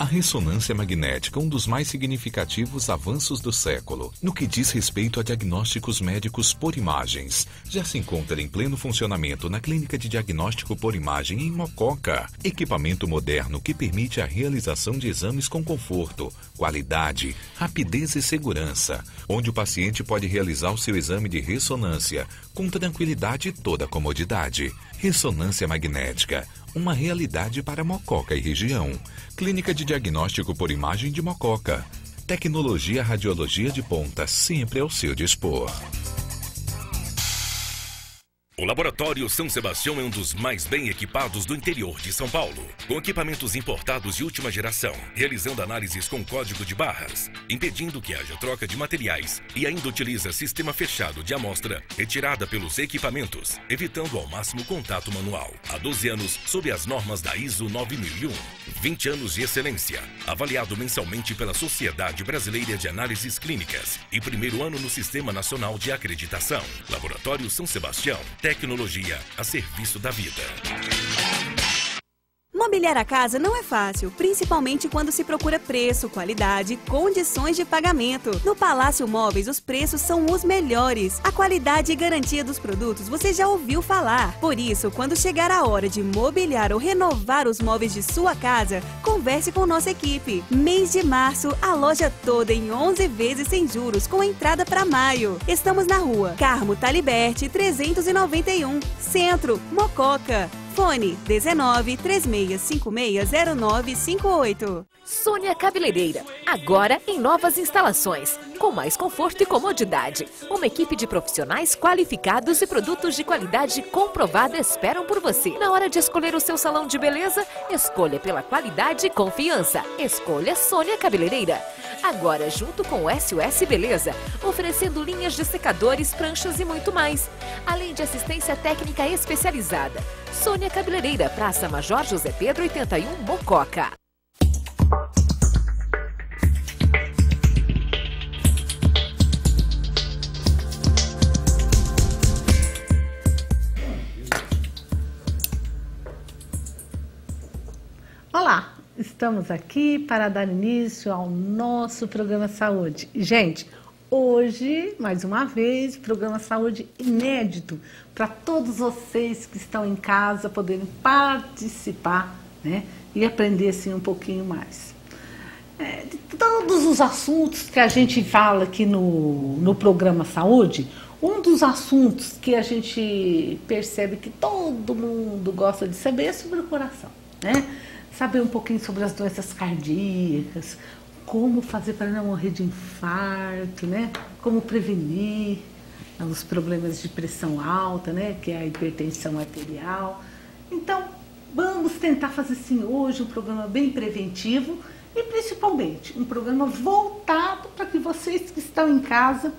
ressonância magnética, um dos mais significativos avanços do século, no que diz respeito a diagnósticos médicos por imagens, já se encontra em pleno funcionamento na Clínica de Diagnóstico por Imagem em Mococa. Equipamento moderno que permite a realização de exames com conforto, qualidade, rapidez e segurança, onde o paciente pode realizar o seu exame de ressonância com tranquilidade e toda comodidade. Ressonância magnética, uma realidade para Mococa e região. Clínica de Diagnóstico por Imagem de Mococa. Tecnologia radiologia de ponta, sempre ao seu dispor. O Laboratório São Sebastião é um dos mais bem equipados do interior de São Paulo, com equipamentos importados de última geração, realizando análises com código de barras, impedindo que haja troca de materiais e ainda utiliza sistema fechado de amostra retirada pelos equipamentos, evitando ao máximo contato manual. Há 12 anos, sob as normas da ISO 9001, 20 anos de excelência, avaliado mensalmente pela Sociedade Brasileira de Análises Clínicas e primeiro ano no Sistema Nacional de Acreditação. Laboratório São Sebastião. Tecnologia a serviço da vida. Mobiliar a casa não é fácil, principalmente quando se procura preço, qualidade e condições de pagamento. No Palácio Móveis, os preços são os melhores. A qualidade e garantia dos produtos você já ouviu falar. Por isso, quando chegar a hora de mobiliar ou renovar os móveis de sua casa, converse com nossa equipe. Mês de março, a loja toda em 11 vezes sem juros, com entrada para maio. Estamos na rua Carmo Taliberti 391, Centro, Mococa. Fone 19 3656 0958. Sônia Cabeleireira, agora em novas instalações, com mais conforto e comodidade. Uma equipe de profissionais qualificados e produtos de qualidade comprovada esperam por você. Na hora de escolher o seu salão de beleza, escolha pela qualidade e confiança. Escolha Sônia Cabeleireira. Agora junto com o SOS Beleza, oferecendo linhas de secadores, pranchas e muito mais. Além de assistência técnica especializada. Sônia Cabeleireira, Praça Major José Pedro 81, Mococa. Olá, estamos aqui para dar início ao nosso programa Saúde. Gente, hoje, mais uma vez, programa Saúde inédito para todos vocês que estão em casa poderem participar, né, e aprender assim um pouquinho mais. De todos os assuntos que a gente fala aqui no programa Saúde, um dos assuntos que a gente percebe que todo mundo gosta de saber é sobre o coração, né? Saber um pouquinho sobre as doenças cardíacas, como fazer para não morrer de infarto, né? Como prevenir os problemas de pressão alta, né? Que é a hipertensão arterial. Então, vamos tentar fazer sim hoje um programa bem preventivo e principalmente um programa voltado para que vocês que estão em casa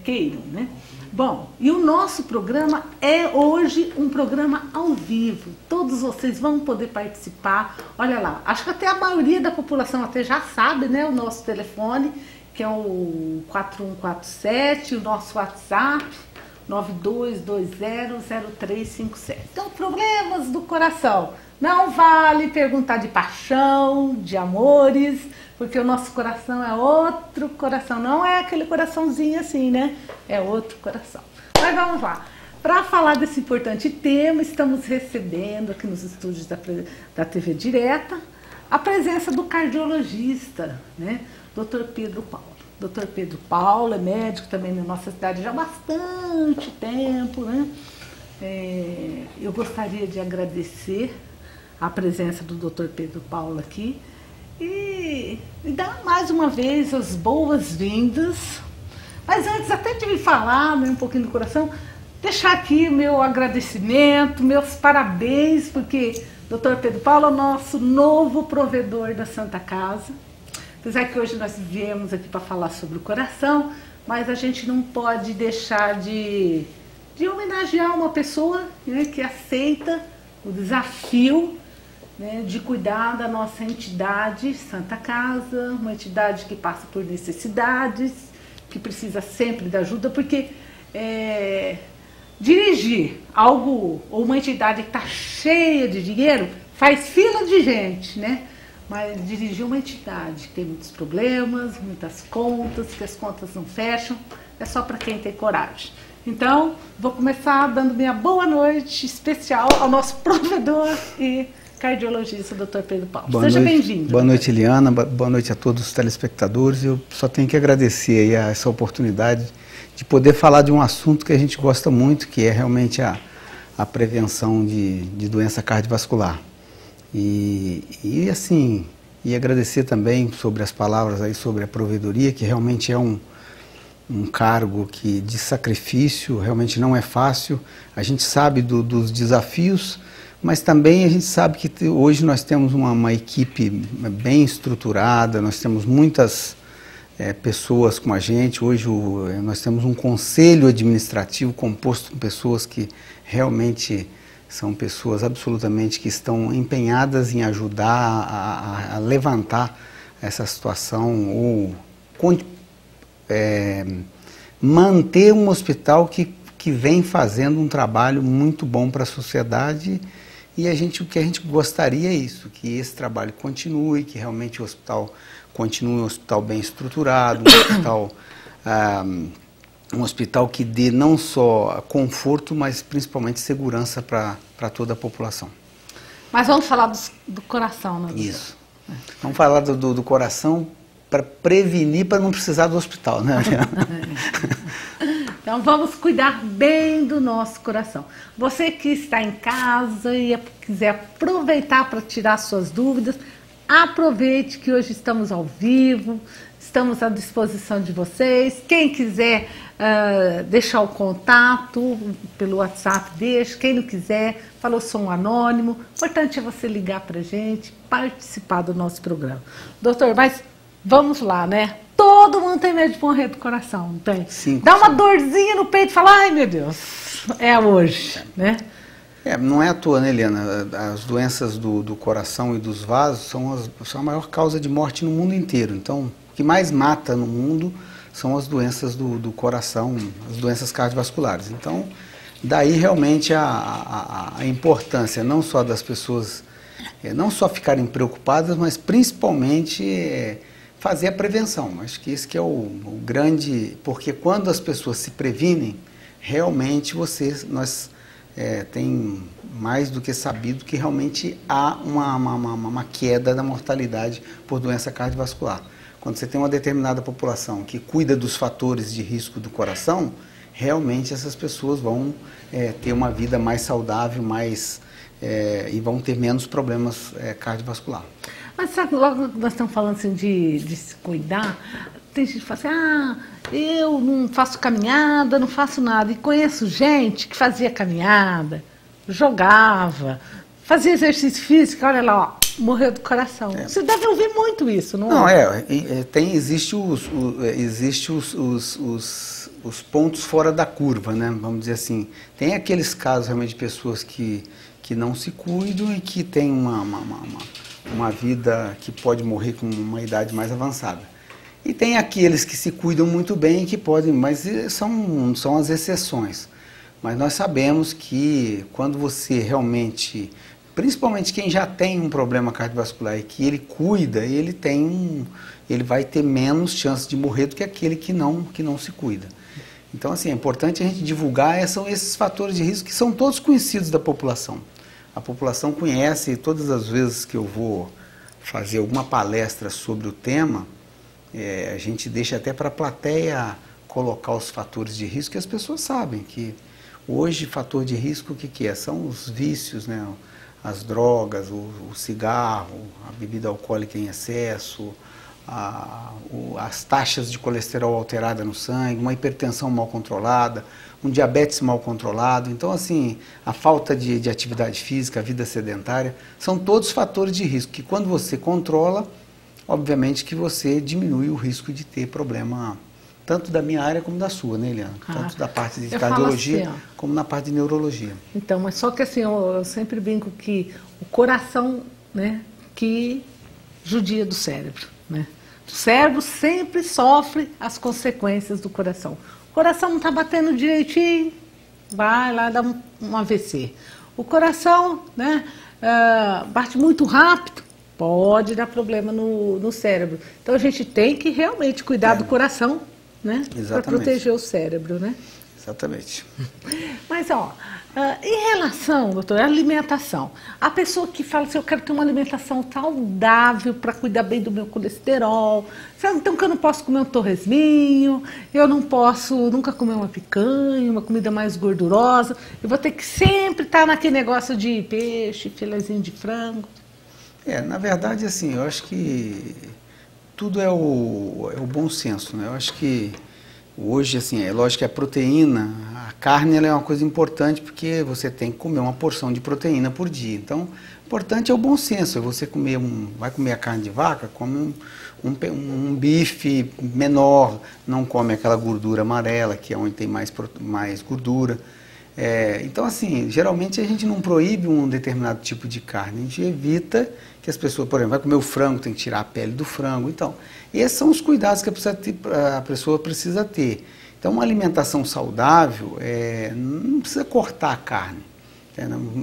queiram, né? Bom, e o nosso programa é hoje um programa ao vivo. Todos vocês vão poder participar. Olha lá, acho que até a maioria da população até já sabe, né? O nosso telefone, que é o 4147, o nosso WhatsApp, 92200357. Então, problemas do coração. Não vale perguntar de paixão, de amores, porque o nosso coração é outro coração. Não é aquele coraçãozinho assim, né? É outro coração. Mas vamos lá. Para falar desse importante tema, estamos recebendo aqui nos estúdios da TV Direta a presença do cardiologista, né? Dr. Pedro Paulo. Dr. Pedro Paulo é médico também na nossa cidade já há bastante tempo, né? Eu gostaria de agradecer a presença do Dr. Pedro Paulo aqui e dar mais uma vez as boas-vindas. Mas antes até de me falar, né, um pouquinho do coração, deixar aqui o meu agradecimento, meus parabéns, porque Dr. Pedro Paulo é o nosso novo provedor da Santa Casa. Apesar que hoje nós viemos aqui para falar sobre o coração, mas a gente não pode deixar de homenagear uma pessoa, né, que aceita o desafio, né, de cuidar da nossa entidade Santa Casa, uma entidade que passa por necessidades, que precisa sempre da ajuda, porque dirigir algo ou uma entidade que está cheia de dinheiro faz fila de gente, né? mas dirigir uma entidade que tem muitos problemas, muitas contas, que as contas não fecham, é só para quem tem coragem. Então, vou começar dando minha boa noite especial ao nosso provedor e cardiologista, Dr. Pedro Paulo. Seja bem-vindo. Boa noite, Eliana. Boa noite a todos os telespectadores. Eu só tenho que agradecer aí essa oportunidade de poder falar de um assunto que a gente gosta muito, que é realmente a prevenção de doença cardiovascular. E assim, agradecer também sobre as palavras aí sobre a provedoria, que realmente é um cargo de sacrifício, realmente não é fácil. A gente sabe dos desafios, mas também a gente sabe que hoje nós temos uma equipe bem estruturada, nós temos muitas pessoas com a gente. Hoje nós temos um conselho administrativo composto por pessoas que realmente são pessoas absolutamente que estão empenhadas em ajudar a levantar essa situação ou manter um hospital que vem fazendo um trabalho muito bom para a sociedade. E o que a gente gostaria é isso, que esse trabalho continue, que realmente o hospital continue um hospital bem estruturado, um hospital que dê não só conforto, mas principalmente segurança para toda a população. Mas vamos falar do coração, né? Isso. Vamos falar do coração para prevenir, para não precisar do hospital, né? Então vamos cuidar bem do nosso coração. Você que está em casa e quiser aproveitar para tirar suas dúvidas, aproveite que hoje estamos ao vivo, estamos à disposição de vocês. Quem quiser deixar o contato pelo WhatsApp, deixa. Quem não quiser, falou, sou um anônimo. O importante é você ligar para a gente, participar do nosso programa. Doutor, mas vamos lá, né? Todo mundo tem medo de morrer do coração, não tem? Sim. Dá uma dorzinha no peito e fala, ai meu Deus, é hoje, né? Não é à toa, né, Eliana? As doenças do coração e dos vasos são a maior causa de morte no mundo inteiro. Então, o que mais mata no mundo são as doenças do coração, as doenças cardiovasculares. Então, daí realmente a importância não só das pessoas, não só ficarem preocupadas, mas principalmente fazer a prevenção. Acho que esse que é o grande... Porque quando as pessoas se previnem, realmente nós tem mais do que sabido que realmente há uma queda da mortalidade por doença cardiovascular. Quando você tem uma determinada população que cuida dos fatores de risco do coração, realmente essas pessoas vão ter uma vida mais saudável, e vão ter menos problemas cardiovasculares. Mas sabe, logo que nós estamos falando assim de se cuidar, tem gente que fala assim, eu não faço caminhada, não faço nada. E conheço gente que fazia caminhada, jogava, fazia exercício físico, olha lá, ó, morreu do coração. Você deve ouvir muito isso, não é? Existe os pontos fora da curva, né? Vamos dizer assim. Tem aqueles casos realmente de pessoas que não se cuidam e que têm uma vida que pode morrer com uma idade mais avançada. E tem aqueles que se cuidam muito bem e que podem, mas são as exceções. Mas nós sabemos que quando você realmente, principalmente quem já tem um problema cardiovascular e que ele cuida, ele vai ter menos chance de morrer do que aquele que não se cuida. Então, assim, é importante a gente divulgar esses fatores de risco que são todos conhecidos da população. A população conhece, e todas as vezes que eu vou fazer alguma palestra sobre o tema, a gente deixa até para a plateia colocar os fatores de risco, que as pessoas sabem que hoje fator de risco o que é? São os vícios, né? As drogas, o cigarro, a bebida alcoólica em excesso, as taxas de colesterol alterada no sangue, uma hipertensão mal controlada, um diabetes mal controlado. Então, assim, a falta de atividade física, a vida sedentária, são todos fatores de risco que quando você controla, obviamente que você diminui o risco de ter problema, tanto da minha área como da sua, né, Eliana? Tanto da parte de cardiologia assim, como na parte de neurologia. Então, mas só que assim, eu sempre brinco que o coração, né, que judia do cérebro, né? O cérebro sempre sofre as consequências do coração. O coração não está batendo direitinho, vai lá dar um AVC. O coração, né, bate muito rápido, pode dar problema no cérebro. Então a gente tem que realmente cuidar do coração, né? Para proteger o cérebro, né? Exatamente. Mas, ó, em relação, doutor, à alimentação, a pessoa que fala assim, eu quero ter uma alimentação saudável para cuidar bem do meu colesterol, então que eu não posso comer um torresminho, eu não posso nunca comer uma picanha, uma comida mais gordurosa, eu vou ter que sempre estar naquele negócio de peixe, filezinho de frango. Na verdade, assim, eu acho que tudo é o bom senso, né? Eu acho que hoje, assim, é lógico que a proteína, a carne, ela é uma coisa importante porque você tem que comer uma porção de proteína por dia. Então, o importante é o bom senso. É você comer vai comer a carne de vaca, come um bife menor, não come aquela gordura amarela, que é onde tem mais gordura. Então, assim, geralmente a gente não proíbe um determinado tipo de carne, a gente evita que as pessoas, por exemplo, vai comer o frango, tem que tirar a pele do frango. Então, esses são os cuidados que a pessoa precisa ter. Então, uma alimentação saudável, não precisa cortar a carne,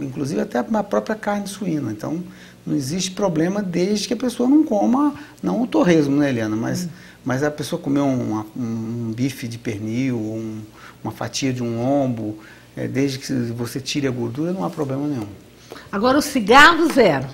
inclusive até a própria carne suína. Então, não existe problema desde que a pessoa não coma, não o torresmo, né, Eliana, mas a pessoa comer um bife de pernil, uma fatia de um lombo, desde que você tire a gordura, não há problema nenhum. Agora, o cigarro, zero?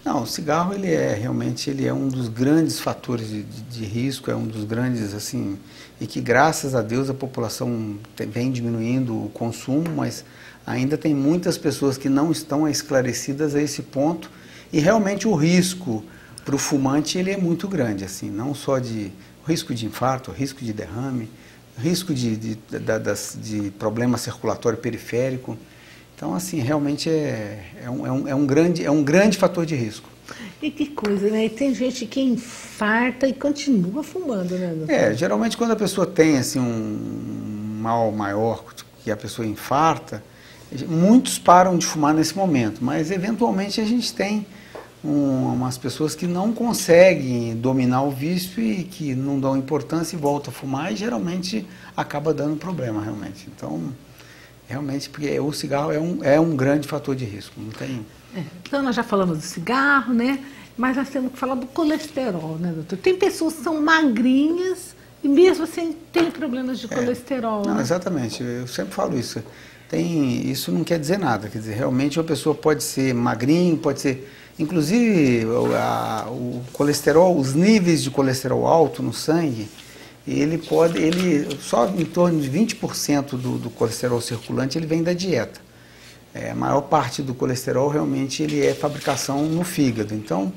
Não, o cigarro, realmente ele é um dos grandes fatores de risco, é um dos grandes, assim, e que graças a Deus a população vem diminuindo o consumo, mas ainda tem muitas pessoas que não estão esclarecidas a esse ponto, e realmente o risco para o fumante ele é muito grande, assim, não só o risco de infarto, o risco de derrame, risco de problema circulatório periférico. Então, assim, realmente é um grande fator de risco. E que coisa, né? E tem gente que infarta e continua fumando, né, doutor? Geralmente quando a pessoa tem, assim, um mal maior, que a pessoa infarta, muitos param de fumar nesse momento, mas eventualmente a gente tem umas pessoas que não conseguem dominar o vício e que não dão importância e voltam a fumar e geralmente acaba dando problema, realmente. Então, realmente, porque o cigarro é um grande fator de risco, não tem... Então, nós já falamos do cigarro, né? Mas nós temos que falar do colesterol, né, doutor? Tem pessoas que são magrinhas e mesmo assim tem problemas de colesterol, Não, né? exatamente, eu sempre falo isso. Isso não quer dizer nada, quer dizer, realmente uma pessoa pode ser magrinho, pode ser... Inclusive, o colesterol, os níveis de colesterol alto no sangue, só em torno de 20% do colesterol circulante ele vem da dieta. A maior parte do colesterol realmente ele é fabricação no fígado. Então,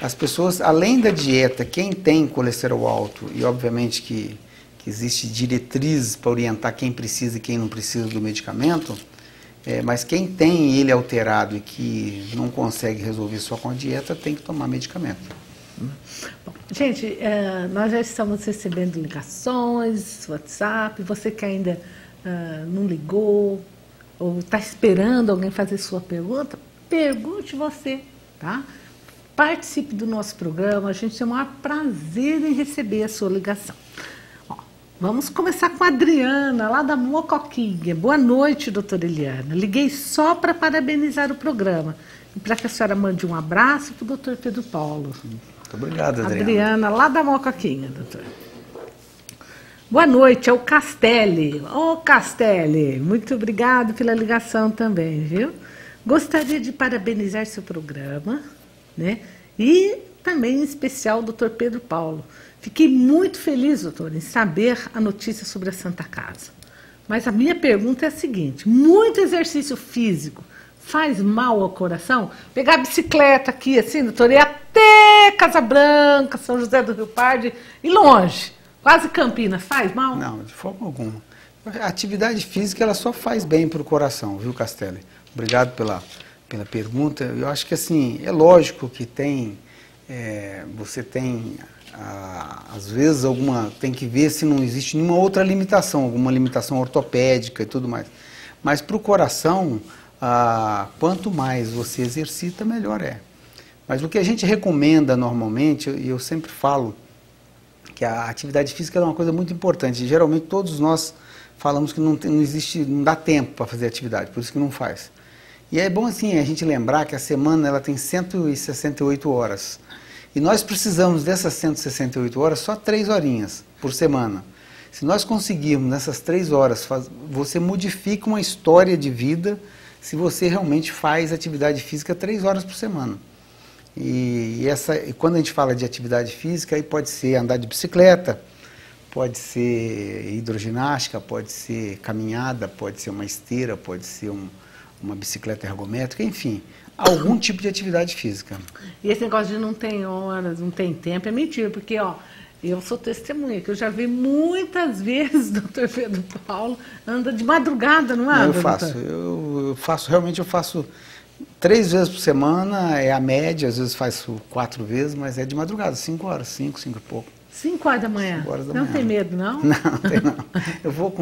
as pessoas, além da dieta, quem tem colesterol alto, e obviamente que existe diretrizes para orientar quem precisa e quem não precisa do medicamento, mas quem tem ele alterado e que não consegue resolver só com a dieta, tem que tomar medicamento. Bom, gente, nós já estamos recebendo ligações, WhatsApp, você que ainda não ligou ou está esperando alguém fazer sua pergunta, pergunte você, tá? Participe do nosso programa, a gente tem o maior prazer em receber a sua ligação. Vamos começar com a Adriana, lá da Mocoquinha. Boa noite, doutora Eliana. Liguei só para parabenizar o programa e para que a senhora mande um abraço para o doutor Pedro Paulo. Muito obrigado, Adriana. Adriana, lá da Mocoquinha, doutor. Boa noite, é o Castelli. Ô, Castelli, muito obrigado pela ligação também, viu? Gostaria de parabenizar seu programa, né? E também, em especial, o doutor Pedro Paulo. Fiquei muito feliz, doutor, em saber a notícia sobre a Santa Casa. Mas a minha pergunta é a seguinte: muito exercício físico faz mal ao coração? Pegar a bicicleta aqui, assim, doutor, e até Casa Branca, São José do Rio Pardo e longe, quase Campinas, faz mal? Não, de forma alguma. A atividade física, ela só faz bem para o coração, viu, Castelli? Obrigado pela pergunta. Eu acho que, assim, é lógico que você tem... às vezes tem que ver se não existe nenhuma outra limitação, alguma limitação ortopédica e tudo mais. Mas para o coração, quanto mais você exercita, melhor é. Mas o que a gente recomenda normalmente, e eu sempre falo, que a atividade física é uma coisa muito importante. Geralmente todos nós falamos que não dá tempo para fazer atividade, por isso que não faz. E é bom assim a gente lembrar que a semana ela tem 168 horas. E nós precisamos dessas 168 horas só 3 horinhas por semana. Se nós conseguirmos nessas 3 horas, você modifica uma história de vida se você realmente faz atividade física 3 horas por semana. E quando a gente fala de atividade física, aí pode ser andar de bicicleta, pode ser hidroginástica, pode ser caminhada, pode ser uma esteira, pode ser uma bicicleta ergométrica, enfim, algum tipo de atividade física. E esse negócio de não tem horas, não tem tempo, é mentira, porque, ó, eu sou testemunha, que eu já vi muitas vezes o Dr. Pedro Paulo anda de madrugada, não é? Eu faço, realmente eu faço 3 vezes por semana, é a média, às vezes faço 4 vezes, mas é de madrugada, 5 horas, 5 e pouco. 5 horas da manhã? 5 horas da manhã. Não tem medo, não? Não, tem não. Eu vou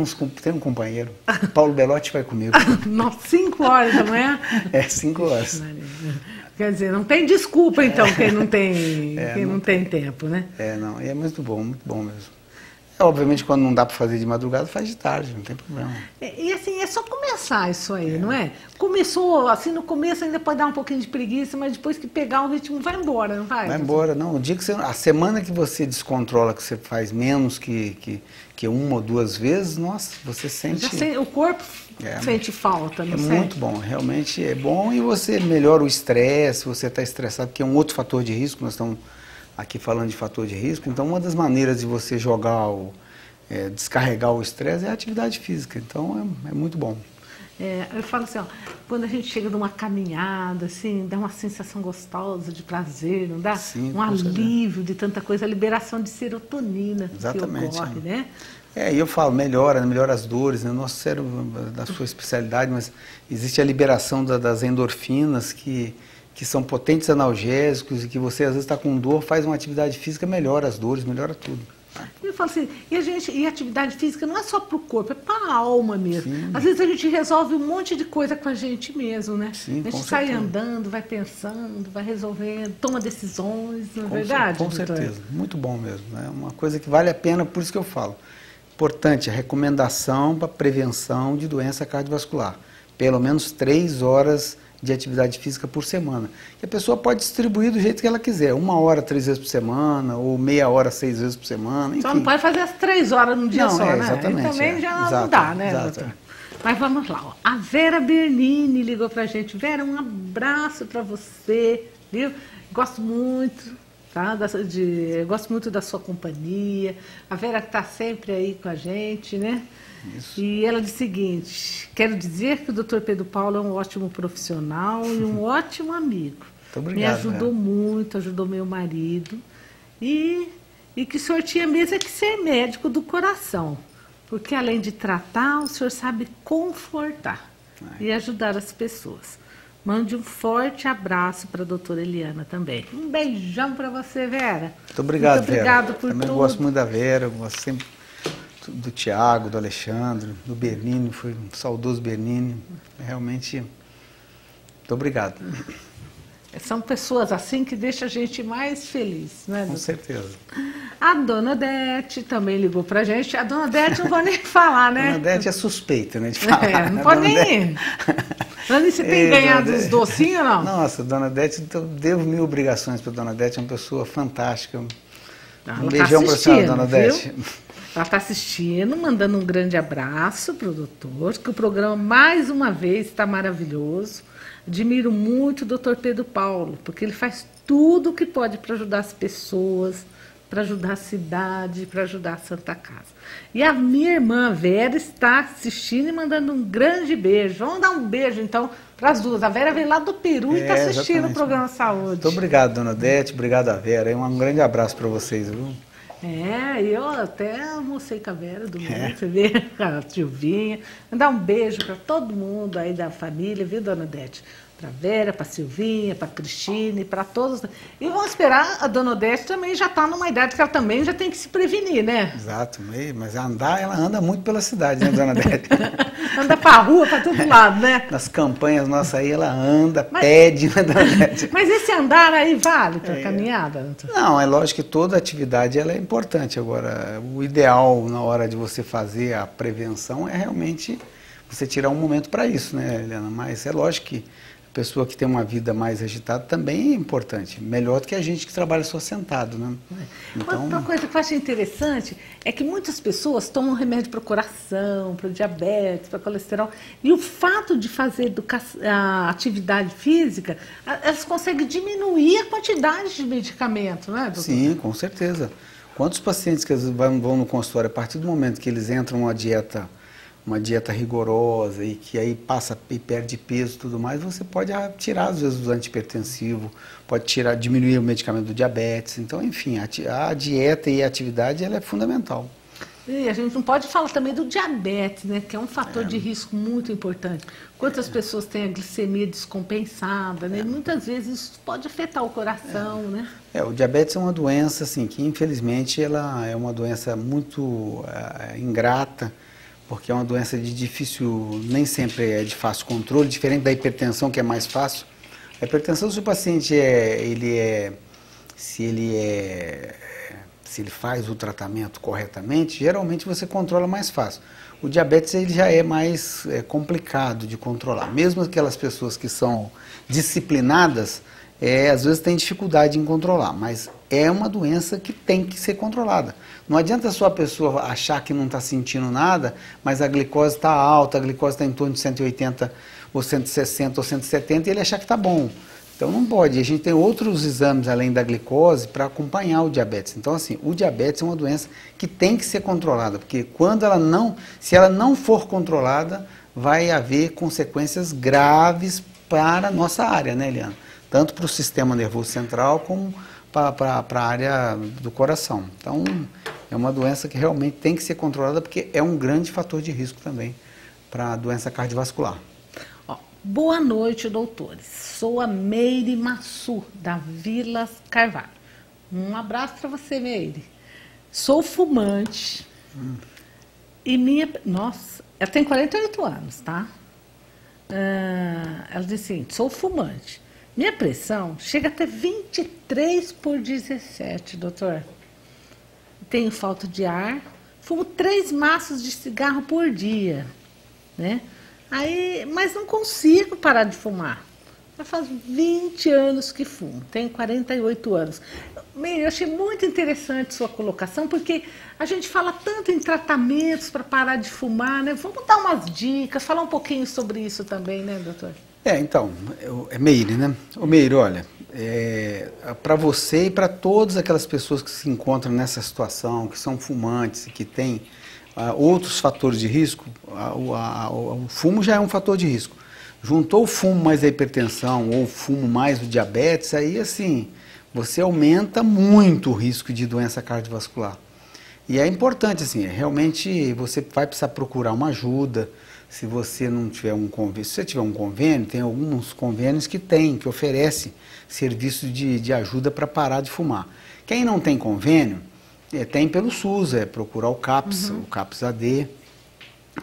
tem um companheiro, Paulo Belotti vai comigo. Nossa, 5 horas da manhã? É, 5 horas. Quer dizer, não tem desculpa, então, quem não tem tempo, né? Não, e é muito bom mesmo. Obviamente, quando não dá para fazer de madrugada, faz de tarde, não tem problema. E assim, é só começar isso aí, não é? Começou, assim, no começo ainda pode dar um pouquinho de preguiça, mas depois que pegar o ritmo, vai embora, não vai? Vai embora, não. O dia que a semana que você descontrola, que você faz menos que 1 ou 2 vezes, nossa, você sente... O corpo sente falta, não sei? É muito bom, realmente é bom, e você melhora o estresse, você está estressado, que é um outro fator de risco, nós estamos aqui falando de fator de risco, então uma das maneiras de você descarregar o estresse é a atividade física, então é muito bom. Eu falo assim, ó, quando a gente chega numa caminhada, assim, dá uma sensação gostosa de prazer, não dá? Sim, um alívio de tanta coisa, a liberação de serotonina. Exatamente, que ocorre, né? E eu falo, melhora as dores, né? Nosso cérebro, da sua especialidade, mas existe a liberação das endorfinas que são potentes analgésicos e que você às vezes está com dor, faz uma atividade física, melhora as dores, melhora tudo. Eu falo assim, e a atividade física não é só para o corpo, é para a alma mesmo. Sim. Às vezes a gente resolve um monte de coisa com a gente mesmo, né? Sim, a gente sai andando, vai pensando, vai resolvendo, toma decisões, não é verdade? Com certeza, muito bom mesmo. É uma coisa que vale a pena, por isso que eu falo. Importante, a recomendação para prevenção de doença cardiovascular. Pelo menos 3 horas de atividade física por semana. E a pessoa pode distribuir do jeito que ela quiser. 1 hora 3 vezes por semana, ou meia hora 6 vezes por semana, enfim. Só não pode fazer as 3 horas num dia só, né? Exatamente. Aí também já não dá, né, doutor? Mas vamos lá, ó. A Vera Bernini ligou pra gente. Vera, um abraço para você, viu? Gosto muito, tá? Gosto muito da sua companhia. A Vera está sempre aí com a gente, né? Isso. E ela diz o seguinte: quero dizer que o Dr. Pedro Paulo é um ótimo profissional e um ótimo amigo. Muito obrigado. Me ajudou muito, ajudou meu marido. E que o senhor tinha mesmo é que ser médico do coração. Porque além de tratar, o senhor sabe confortar e ajudar as pessoas. Mande um forte abraço para a doutora Eliana também. Um beijão para você, Vera. Muito obrigado, muito obrigado Vera. por Também tudo. Gosto muito da Vera, eu gosto sempre do Tiago, do Alexandre, do Bernini, foi um saudoso Bernini. Realmente, muito obrigado. São pessoas assim que deixam a gente mais feliz, né, doutor? Com certeza. A dona Odete também ligou pra gente. A dona Odete não vou nem falar, né? A dona Odete é suspeita, né, de falar. Não pode nem. Dona, você tem ganhado os docinhos ou não? Nossa, dona Odete, eu devo 1000 obrigações para dona Odete, é uma pessoa fantástica. Um beijão para a senhora, dona Odete. Ela está assistindo, mandando um grande abraço para o doutor, que o programa, mais uma vez, está maravilhoso. Admiro muito o doutor Pedro Paulo, porque ele faz tudo o que pode para ajudar as pessoas, para ajudar a cidade, para ajudar a Santa Casa. E a minha irmã Vera está assistindo e mandando um grande beijo. Vamos dar um beijo, então, para as duas. A Vera veio lá do Peru e está assistindo o programa Saúde. Muito obrigado, dona Odete. Obrigado, a Vera. Um grande abraço para vocês, viu? Eu até almocei com a Vera domingo, você vê, com a Silvinha. Mandar um beijo para todo mundo aí da família, viu, dona Odete? Para a Vera, para a Silvinha, para a Cristine, para todos. E vamos esperar, a dona Odete também já está numa idade que ela também já tem que se prevenir, né? Exato, mas ela anda muito pela cidade, né, dona Odete? Anda para a rua, para todo lado, né? Nas campanhas nossas aí, ela anda, pede, né, dona Odete? Mas esse andar aí vale para caminhada? Não, é lógico que toda atividade ela é importante. Agora, o ideal na hora de você fazer a prevenção é realmente você tirar um momento para isso, né, Helena? Mas é lógico que a pessoa que tem uma vida mais agitada também é importante, melhor do que a gente que trabalha só sentado, né? Então... Outra coisa que eu acho interessante é que muitas pessoas tomam remédio para o coração, para o diabetes, para o colesterol, e o fato de fazer a atividade física, elas conseguem diminuir a quantidade de medicamento, né, doutor? Sim, com certeza. Quantos pacientes que vão no consultório, a partir do momento que eles entram numa dieta rigorosa e que aí passa e perde peso e tudo mais, você pode tirar às vezes o antihipertensivo, pode diminuir o medicamento do diabetes. Então, enfim, a dieta e a atividade ela é fundamental. E a gente não pode falar também do diabetes, né, que é um fator de risco muito importante. Quantas pessoas têm a glicemia descompensada, né? Muitas vezes isso pode afetar o coração, né? O diabetes é uma doença, assim, que infelizmente ela é uma doença muito ingrata, porque é uma doença de difícil, nem sempre é de fácil controle, diferente da hipertensão, que é mais fácil. A hipertensão, se o paciente se ele faz o tratamento corretamente, geralmente você controla mais fácil. O diabetes ele já é mais complicado de controlar. Mesmo aquelas pessoas que são disciplinadas, às vezes tem dificuldade em controlar, mas é uma doença que tem que ser controlada. Não adianta só a pessoa achar que não está sentindo nada, mas a glicose está alta, a glicose está em torno de 180, ou 160, ou 170, e ele achar que está bom. Então não pode. A gente tem outros exames além da glicose para acompanhar o diabetes. Então assim, o diabetes é uma doença que tem que ser controlada, porque se ela não for controlada, vai haver consequências graves para a nossa área, né, Eliana? Tanto para o sistema nervoso central como para a área do coração. Então é uma doença que realmente tem que ser controlada, porque é um grande fator de risco também para a doença cardiovascular. Boa noite, doutores. Sou a Meire Massu, da Vila Carvalho. Um abraço para você, Meire. Sou fumante e Nossa, ela tem 48 anos, tá? Ela diz assim, sou fumante. Minha pressão chega até 23/17, doutor. Tenho falta de ar, fumo 3 maços de cigarro por dia, né? Mas não consigo parar de fumar. Já faz 20 anos que fumo, tenho 48 anos. Eu achei muito interessante sua colocação, porque a gente fala tanto em tratamentos para parar de fumar, né? Vamos dar umas dicas, falar um pouquinho sobre isso também, né, doutor? Então, é Meire, né? Meire, olha, para você e para todas aquelas pessoas que se encontram nessa situação, que são fumantes e que têm outros fatores de risco, o fumo já é um fator de risco. Juntou o fumo mais a hipertensão ou o fumo mais o diabetes, aí assim, você aumenta muito o risco de doença cardiovascular. E é importante, assim, realmente você vai precisar procurar uma ajuda. Se você não tiver um convênio, se você tiver um convênio, tem alguns convênios que oferecem serviço de ajuda para parar de fumar. Quem não tem convênio, tem pelo SUS, procurar o CAPS, o CAPS-AD,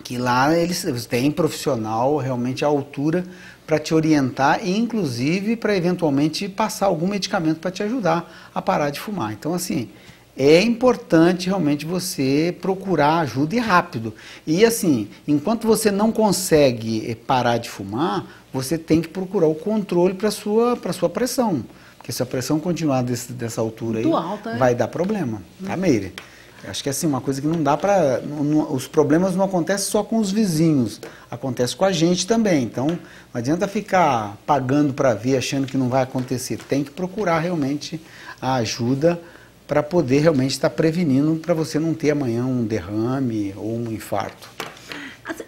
que lá eles têm profissional realmente à altura para te orientar e inclusive para eventualmente passar algum medicamento para te ajudar a parar de fumar. Então assim, é importante realmente você procurar ajuda e rápido. E assim, enquanto você não consegue parar de fumar, você tem que procurar o controle para a sua pressão. Porque se a pressão continuar dessa altura aí, alta, vai dar problema, tá, Meire? Acho que é assim, uma coisa que não dá para... Os problemas não acontecem só com os vizinhos, acontece com a gente também. Então, não adianta ficar pagando para ver, achando que não vai acontecer. Tem que procurar realmente a ajuda para poder realmente estar prevenindo, para você não ter amanhã um derrame ou um infarto.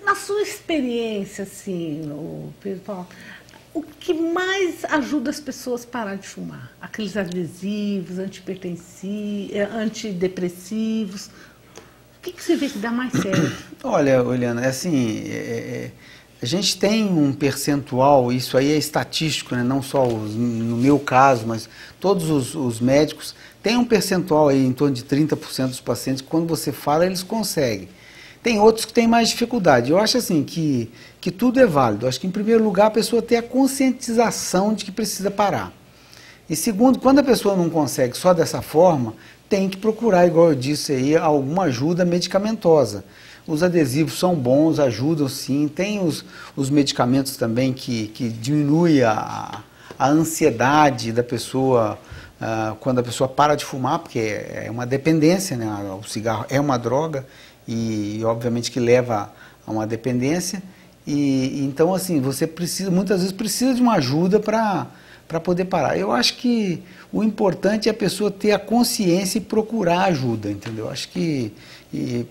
Na sua experiência, assim, Pedro Paulo, o que mais ajuda as pessoas a parar de fumar? Aqueles adesivos, antidepressivos? O que você vê que dá mais certo? Olha, Eliana, assim, a gente tem um percentual, isso aí é estatístico, né? Não só no meu caso, mas todos os médicos têm um percentual aí em torno de 30% dos pacientes que quando você fala eles conseguem. Tem outros que têm mais dificuldade. Eu acho assim que tudo é válido. Eu acho que em primeiro lugar a pessoa tem a conscientização de que precisa parar. E segundo, quando a pessoa não consegue só dessa forma, tem que procurar, igual eu disse aí, alguma ajuda medicamentosa. os adesivos são bons, ajudam sim. Tem os medicamentos também que diminuem a ansiedade da pessoa quando a pessoa para de fumar, porque é uma dependência, né? O cigarro é uma droga e obviamente que leva a uma dependência. E então assim, você muitas vezes precisa de uma ajuda para poder parar. Eu acho que o importante é a pessoa ter a consciência e procurar ajuda, entendeu? Acho que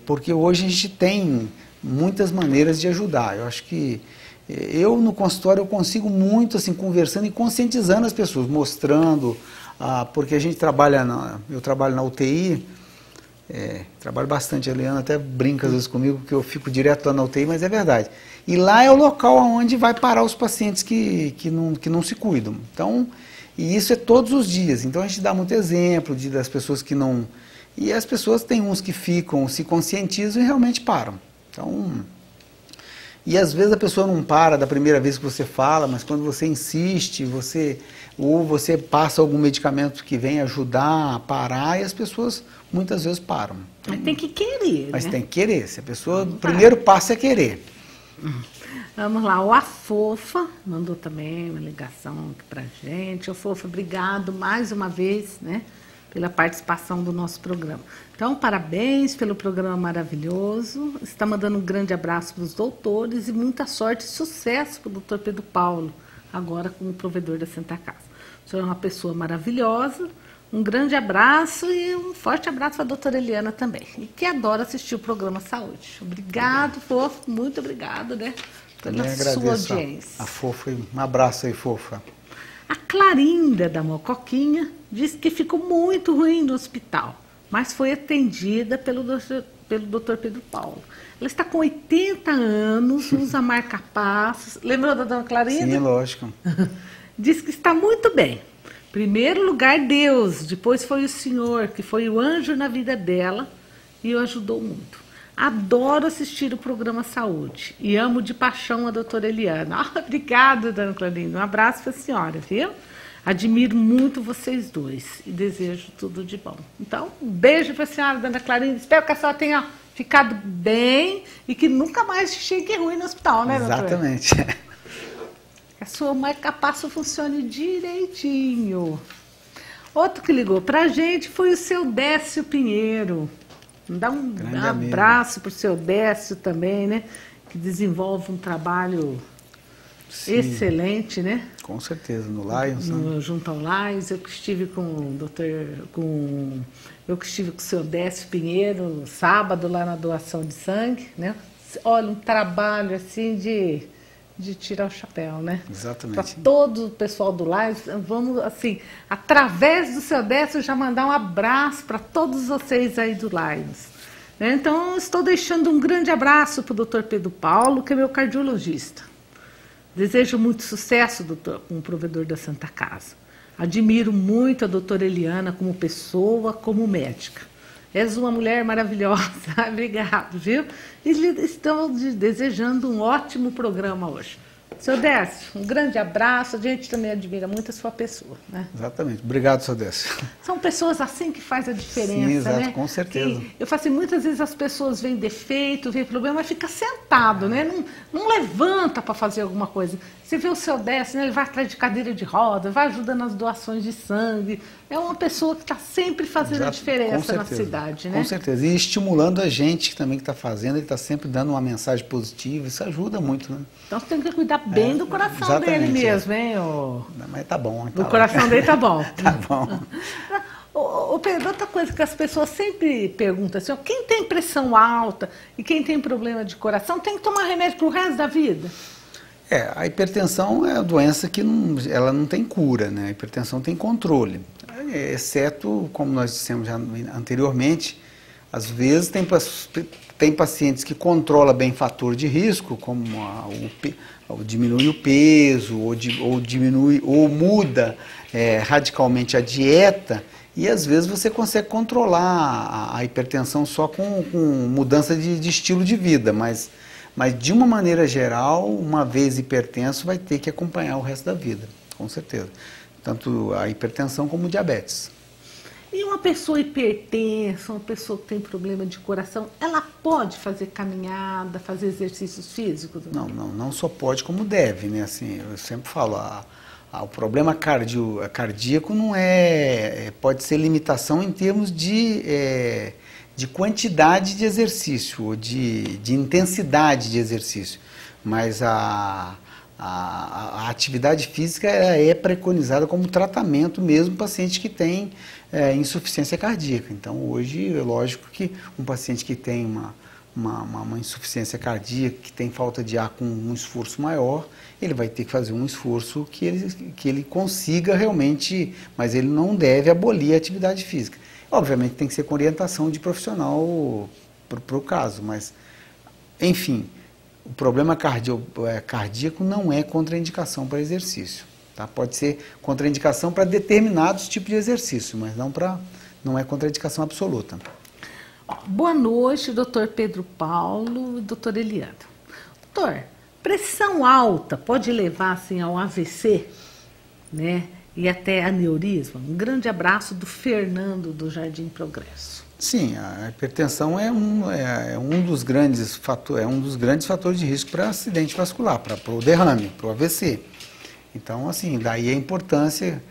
porque hoje a gente tem muitas maneiras de ajudar. Eu acho que eu no consultório eu consigo muito assim conversando e conscientizando as pessoas, mostrando, porque a gente eu trabalho na UTI, trabalho bastante, a Eliana até brinca às vezes comigo porque eu fico direto lá na UTI, mas é verdade. E lá é o local onde vai parar os pacientes que não se cuidam. Então, e isso é todos os dias. Então a gente dá muito exemplo das pessoas que não... E as pessoas tem uns que ficam, se conscientizam e realmente param. Então, e às vezes a pessoa não para da primeira vez que você fala, mas quando você insiste, ou você passa algum medicamento que vem ajudar a parar, e as pessoas muitas vezes param. Então, mas tem que querer, mas né? tem que querer. Se a pessoa, o primeiro passo é querer. Vamos lá, o Afofa mandou também uma ligação aqui pra gente. Afofa, obrigado mais uma vez, né, pela participação do nosso programa. Então, parabéns pelo programa maravilhoso. Está mandando um grande abraço para os doutores e muita sorte e sucesso para o doutor Pedro Paulo, agora como provedor da Santa Casa. O senhor é uma pessoa maravilhosa. Um grande abraço e um forte abraço para a doutora Eliana também, e que adora assistir o programa Saúde. Obrigado, Fofo, muito obrigado, né, pela sua audiência. A Fofa, um abraço aí, Fofa. A Clarinda da Mocoquinha disse que ficou muito ruim no hospital, mas foi atendida pelo doutor Pedro Paulo. Ela está com 80 anos, usa marca-passos. Lembrou da dona Clarinda? Sim, lógico. Diz que está muito bem. Primeiro lugar, Deus, depois foi o Senhor, que foi o anjo na vida dela e o ajudou muito. Adoro assistir o programa Saúde e amo de paixão a doutora Eliana. Obrigada, dona Clarinda. Um abraço para a senhora, viu? Admiro muito vocês dois e desejo tudo de bom. Então, um beijo para a senhora, dona Clarinda. Espero que a senhora tenha ficado bem e que nunca mais chegue ruim no hospital, né, doutora? Exatamente. Que a sua marca-passo funcione direitinho. Outro que ligou para a gente foi o seu Décio Pinheiro. Dá um abraço para o seu Décio também, né? Que desenvolve um trabalho excelente, né? Com certeza, no Lions. Junto ao Lions, eu que estive com o eu que estive com o seu Décio Pinheiro sábado lá na doação de sangue, né? Olha, um trabalho assim de tirar o chapéu, né? Exatamente. Para todo o pessoal do Lions, vamos assim, através do seu Décio, já mandar um abraço para todos vocês aí do Lions. Né? Então, estou deixando um grande abraço para o doutor Pedro Paulo, que é meu cardiologista. Desejo muito sucesso, doutor, como provedor da Santa Casa. Admiro muito a doutora Eliana como pessoa, como médica. És uma mulher maravilhosa. Obrigado, viu? E estão desejando um ótimo programa hoje. Seu Décio, um grande abraço. A gente também admira muito a sua pessoa, né? Exatamente. Obrigado, seu Décio. São pessoas assim que fazem a diferença, sim, exato, né? Com certeza. Que eu falo assim, muitas vezes as pessoas veem defeito, veem problema, mas fica sentado, né? Não levanta para fazer alguma coisa. Você vê o seu Décio, né? Ele vai atrás de cadeira de roda, vai ajudando nas doações de sangue. É uma pessoa que está sempre fazendo a diferença na cidade, né? Com certeza. E estimulando a gente também que está fazendo, ele está sempre dando uma mensagem positiva. Isso ajuda muito, né? Então você tem que cuidar bem do coração dele mesmo, hein? Mas tá bom. O coração dele tá bom. Tá bom. Ô Pedro, outra coisa que as pessoas sempre perguntam assim, ó, quem tem pressão alta e quem tem problema de coração tem que tomar remédio pro resto da vida? A hipertensão é uma doença que ela não tem cura, né? A hipertensão tem controle, exceto, como nós dissemos já anteriormente, às vezes tem pacientes que controlam bem fator de risco, como diminui o peso, ou diminui, ou muda radicalmente a dieta, e às vezes você consegue controlar a hipertensão só com mudança de estilo de vida, mas de uma maneira geral, uma vez hipertenso, vai ter que acompanhar o resto da vida, com certeza. Tanto a hipertensão como o diabetes. E uma pessoa hipertensa, uma pessoa que tem problema de coração, ela pode fazer caminhada, fazer exercícios físicos? Não só pode, como deve, né? Assim, eu sempre falo, o problema cardíaco não pode ser limitação em termos de quantidade de exercício, ou de intensidade de exercício, mas a atividade física é preconizada como tratamento mesmo para paciente que tem insuficiência cardíaca. Então, hoje, é lógico que um paciente que tem uma insuficiência cardíaca, que tem falta de ar com um esforço maior, ele vai ter que fazer um esforço que ele consiga realmente, mas ele não deve abolir a atividade física. Obviamente tem que ser com orientação de profissional para o caso, mas, enfim, o problema cardíaco não é contraindicação para exercício. Tá? Pode ser contraindicação para determinados tipos de exercício, mas não é contraindicação absoluta. Boa noite, doutor Pedro Paulo e doutor Eliana. Doutor, pressão alta pode levar assim, ao AVC, né? E até aneurisma? Um grande abraço do Fernando, do Jardim Progresso. Sim, a hipertensão é um dos grandes fatores de risco para acidente vascular, para o derrame, para o AVC. Então, assim, daí a importância,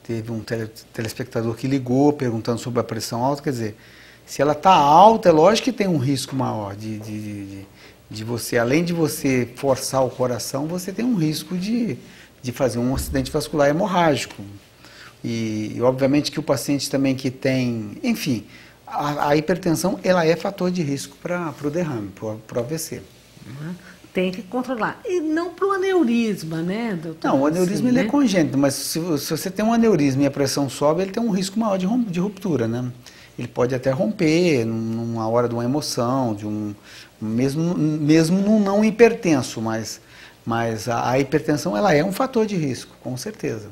teve um telespectador que ligou perguntando sobre a pressão alta, quer dizer, se ela está alta, é lógico que tem um risco maior de você, além de você forçar o coração, você tem um risco de fazer um acidente vascular hemorrágico. E obviamente que o paciente também que tem, enfim, a hipertensão, ela é fator de risco para o derrame, para o AVC. Tem que controlar. E não para o aneurisma, né, doutor? Não, o aneurisma ele é congênito, mas se você tem um aneurisma e a pressão sobe, ele tem um risco maior de ruptura, né? Ele pode até romper numa hora de uma emoção, mesmo num não hipertenso, mas a hipertensão ela é um fator de risco, com certeza.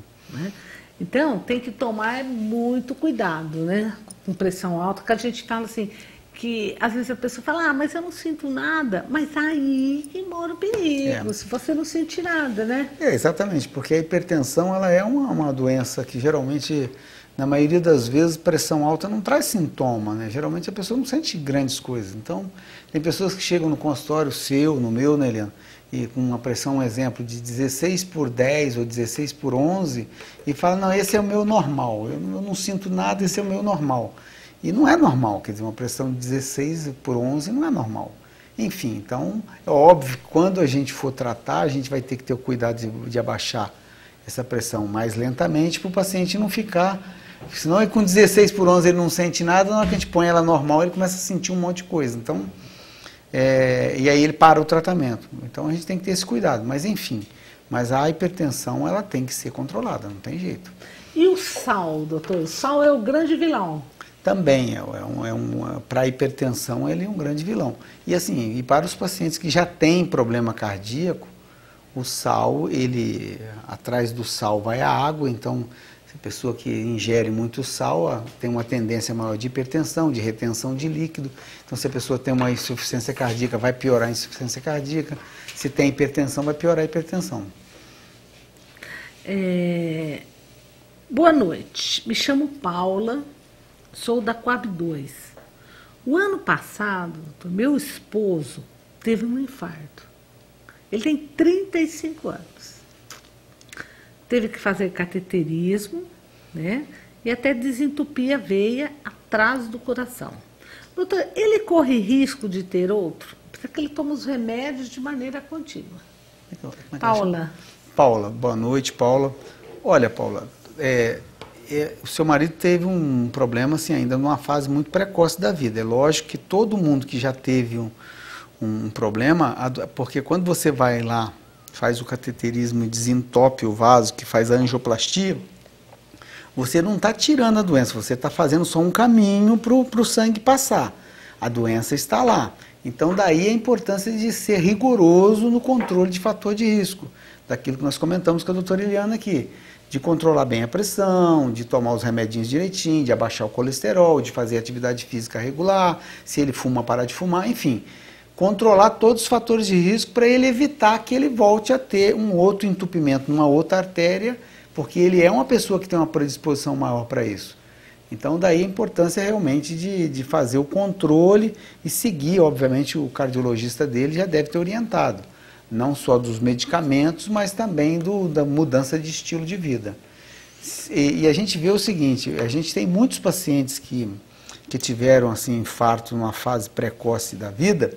Então, tem que tomar muito cuidado, né? Com pressão alta, que a gente fala assim, que às vezes a pessoa fala, mas eu não sinto nada, mas aí que mora o perigo, se você não sentir nada, né? Exatamente, porque a hipertensão ela é uma doença que geralmente, na maioria das vezes, pressão alta não traz sintoma, né? Geralmente a pessoa não sente grandes coisas. Então, tem pessoas que chegam no consultório seu, no meu, né, Eliana? E com uma pressão, um exemplo, de 16/10 ou 16/11, e fala, não, esse é o meu normal, eu não sinto nada, esse é o meu normal. E não é normal, quer dizer, uma pressão de 16/11 não é normal. Enfim, então, é óbvio que quando a gente for tratar, a gente vai ter que ter o cuidado de abaixar essa pressão mais lentamente, para o paciente não ficar, senão com 16/11 ele não sente nada, na hora que a gente põe ela normal, ele começa a sentir um monte de coisa. Então, e aí ele para o tratamento. Então a gente tem que ter esse cuidado, mas enfim, mas a hipertensão ela tem que ser controlada, não tem jeito. E o sal, doutor? O sal é o grande vilão. Também para a hipertensão ele é um grande vilão. E assim, e para os pacientes que já têm problema cardíaco, o sal, atrás do sal vai a água, então a pessoa que ingere muito sal tem uma tendência maior de hipertensão, de retenção de líquido. Então, se a pessoa tem uma insuficiência cardíaca, vai piorar a insuficiência cardíaca. Se tem hipertensão, vai piorar a hipertensão. Boa noite, me chamo Paula, sou da Coab 2. O ano passado, meu esposo teve um infarto. Ele tem 35 anos. Teve que fazer cateterismo, né? E até desentupir a veia atrás do coração. Doutor, ele corre risco de ter outro? Porque ele toma os remédios de maneira contínua. Paula, boa noite, Paula. Olha, Paula, o seu marido teve um problema assim, ainda numa fase muito precoce da vida. É lógico que todo mundo que já teve um problema, porque quando você vai lá, faz o cateterismo e desentope o vaso, que faz a angioplastia, você não está tirando a doença, você está fazendo só um caminho para o sangue passar. A doença está lá. Então, daí a importância de ser rigoroso no controle de fator de risco, daquilo que nós comentamos com a doutora Eliana aqui, de controlar bem a pressão, de tomar os remedinhos direitinho, de abaixar o colesterol, de fazer atividade física regular, se ele fuma, parar de fumar, enfim. Controlar todos os fatores de risco para ele evitar que ele volte a ter um outro entupimento numa outra artéria, porque ele é uma pessoa que tem uma predisposição maior para isso. Então, daí a importância realmente de fazer o controle e seguir, obviamente, o cardiologista dele já deve ter orientado, não só dos medicamentos, mas também da mudança de estilo de vida. E a gente vê o seguinte, a gente tem muitos pacientes que tiveram assim, infarto numa fase precoce da vida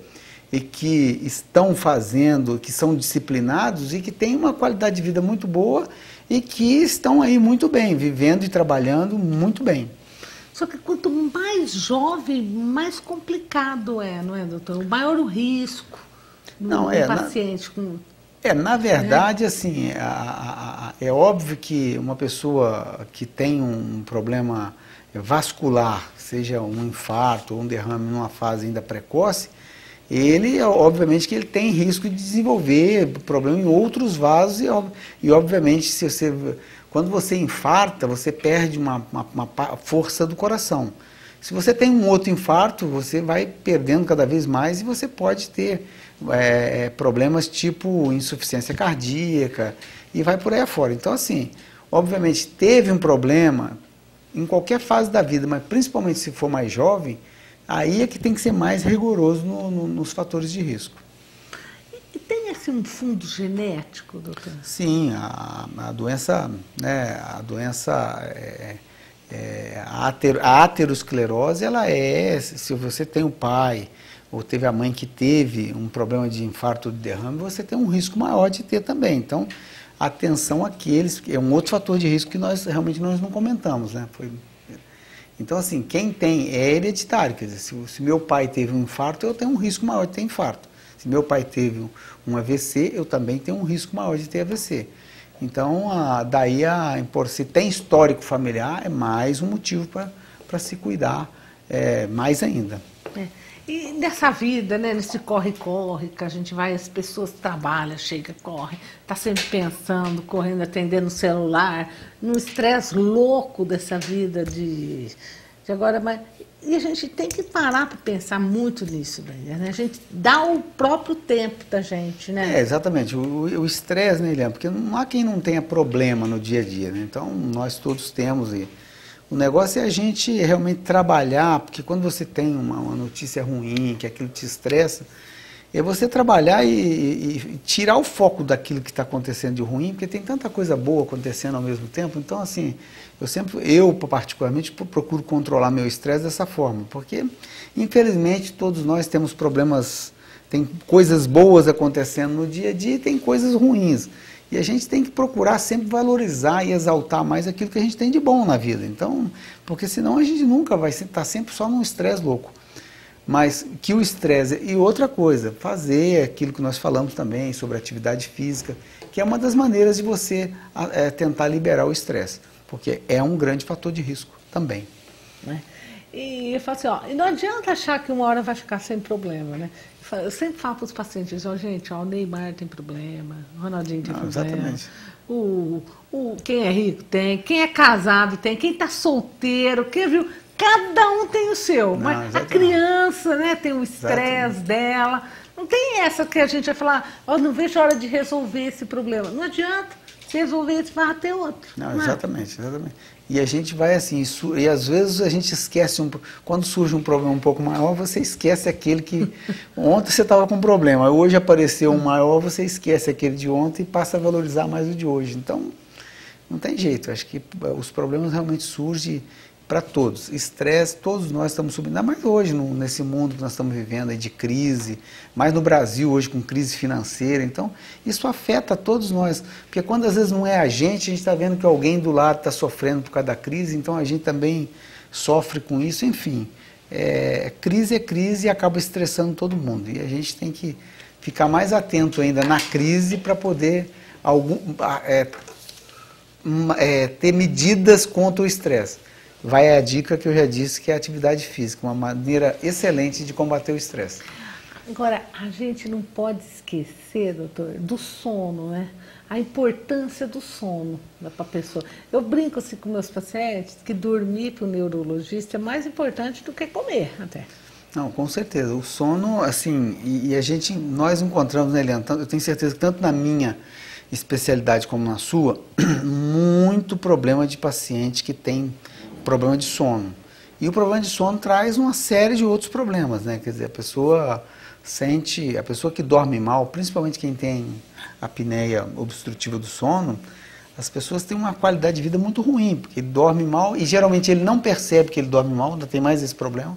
e que estão fazendo, que são disciplinados e que têm uma qualidade de vida muito boa e que estão aí muito bem, vivendo e trabalhando muito bem. Só que quanto mais jovem, mais complicado é, não é, doutor? O maior o risco do paciente. Na verdade, assim, é óbvio que uma pessoa que tem um problema vascular, seja um infarto ou um derrame numa fase ainda precoce, ele, obviamente, que ele tem risco de desenvolver problema em outros vasos e obviamente, quando você infarta, você perde uma força do coração. Se você tem um outro infarto, você vai perdendo cada vez mais e você pode ter problemas tipo insuficiência cardíaca e vai por aí afora. Então, assim, obviamente, teve um problema em qualquer fase da vida, mas principalmente se for mais jovem, aí é que tem que ser mais rigoroso nos fatores de risco. E tem assim um fundo genético, doutor? Sim, a doença, né, a aterosclerose, ela se você tem o pai ou teve a mãe que teve um problema de infarto ou de derrame, você tem um risco maior de ter também. Então, atenção àqueles, é um outro fator de risco que realmente nós não comentamos, né? Então, assim, quem tem é hereditário, quer dizer, se meu pai teve um infarto, eu tenho um risco maior de ter infarto. Se meu pai teve um AVC, eu também tenho um risco maior de ter AVC. Então, se tem histórico familiar, é mais um motivo para se cuidar mais ainda. E nessa vida, né, nesse corre-corre, que a gente vai, as pessoas trabalham, chega, corre, está sempre pensando, correndo, atendendo o celular, no estresse louco dessa vida de agora, e a gente tem que parar para pensar muito nisso, né? A gente dá o próprio tempo da gente, né? Exatamente. O estresse, né, Eliane? Porque não há quem não tenha problema no dia a dia, né? Então, nós todos temos. E o negócio é a gente realmente trabalhar, porque quando você tem uma notícia ruim, que aquilo te estressa, é você trabalhar e tirar o foco daquilo que está acontecendo de ruim, porque tem tanta coisa boa acontecendo ao mesmo tempo. Então, assim, eu particularmente procuro controlar meu estresse dessa forma, porque infelizmente todos nós temos problemas, tem coisas boas acontecendo no dia a dia e tem coisas ruins. E a gente tem que procurar sempre valorizar e exaltar mais aquilo que a gente tem de bom na vida. Então, porque senão a gente nunca vai estar sempre só num estresse louco. Mas que o estresse... E outra coisa, fazer aquilo que nós falamos também sobre atividade física, que é uma das maneiras de você tentar liberar o estresse, porque é um grande fator de risco também. E eu falo assim, e não adianta achar que uma hora vai ficar sem problema, né? Eu sempre falo para os pacientes, gente, o Neymar tem problema, o Ronaldinho tem problema. Exatamente. Quem é rico tem, quem é casado tem, quem está solteiro, quem viu... Cada um tem o seu, mas a criança, né, tem o estresse dela. Não tem essa que a gente vai falar, não vejo a hora de resolver esse problema. Não adianta, se resolver esse vai ter outro. Exatamente. E a gente vai assim, e às vezes a gente esquece, quando surge um problema um pouco maior, você esquece aquele que ontem você estava com um problema, hoje apareceu um maior, você esquece aquele de ontem e passa a valorizar mais o de hoje. Então, não tem jeito, acho que os problemas realmente surgem para todos. Estresse, todos nós estamos subindo, ainda mais hoje, nesse mundo que nós estamos vivendo aí de crise, mais no Brasil hoje com crise financeira, então isso afeta todos nós, porque quando às vezes não é a gente está vendo que alguém do lado está sofrendo por causa da crise, então a gente também sofre com isso, enfim, crise é crise e acaba estressando todo mundo, e a gente tem que ficar mais atento ainda na crise para poder ter medidas contra o estresse. Vai a dica que eu já disse, que é a atividade física, uma maneira excelente de combater o estresse. Agora, a gente não pode esquecer, doutor, do sono, né? A importância do sono para a pessoa. Eu brinco assim com meus pacientes que dormir para o neurologista é mais importante do que comer, até. Não, com certeza. O sono, assim, nós encontramos, né, Eliane, eu tenho certeza que tanto na minha especialidade como na sua, muito problema de paciente que tem problema de sono. E o problema de sono traz uma série de outros problemas, né? Quer dizer, a pessoa que dorme mal, principalmente quem tem apneia obstrutiva do sono, as pessoas têm uma qualidade de vida muito ruim, porque ele dorme mal e geralmente ele não percebe que ele dorme mal, ainda tem mais esse problema.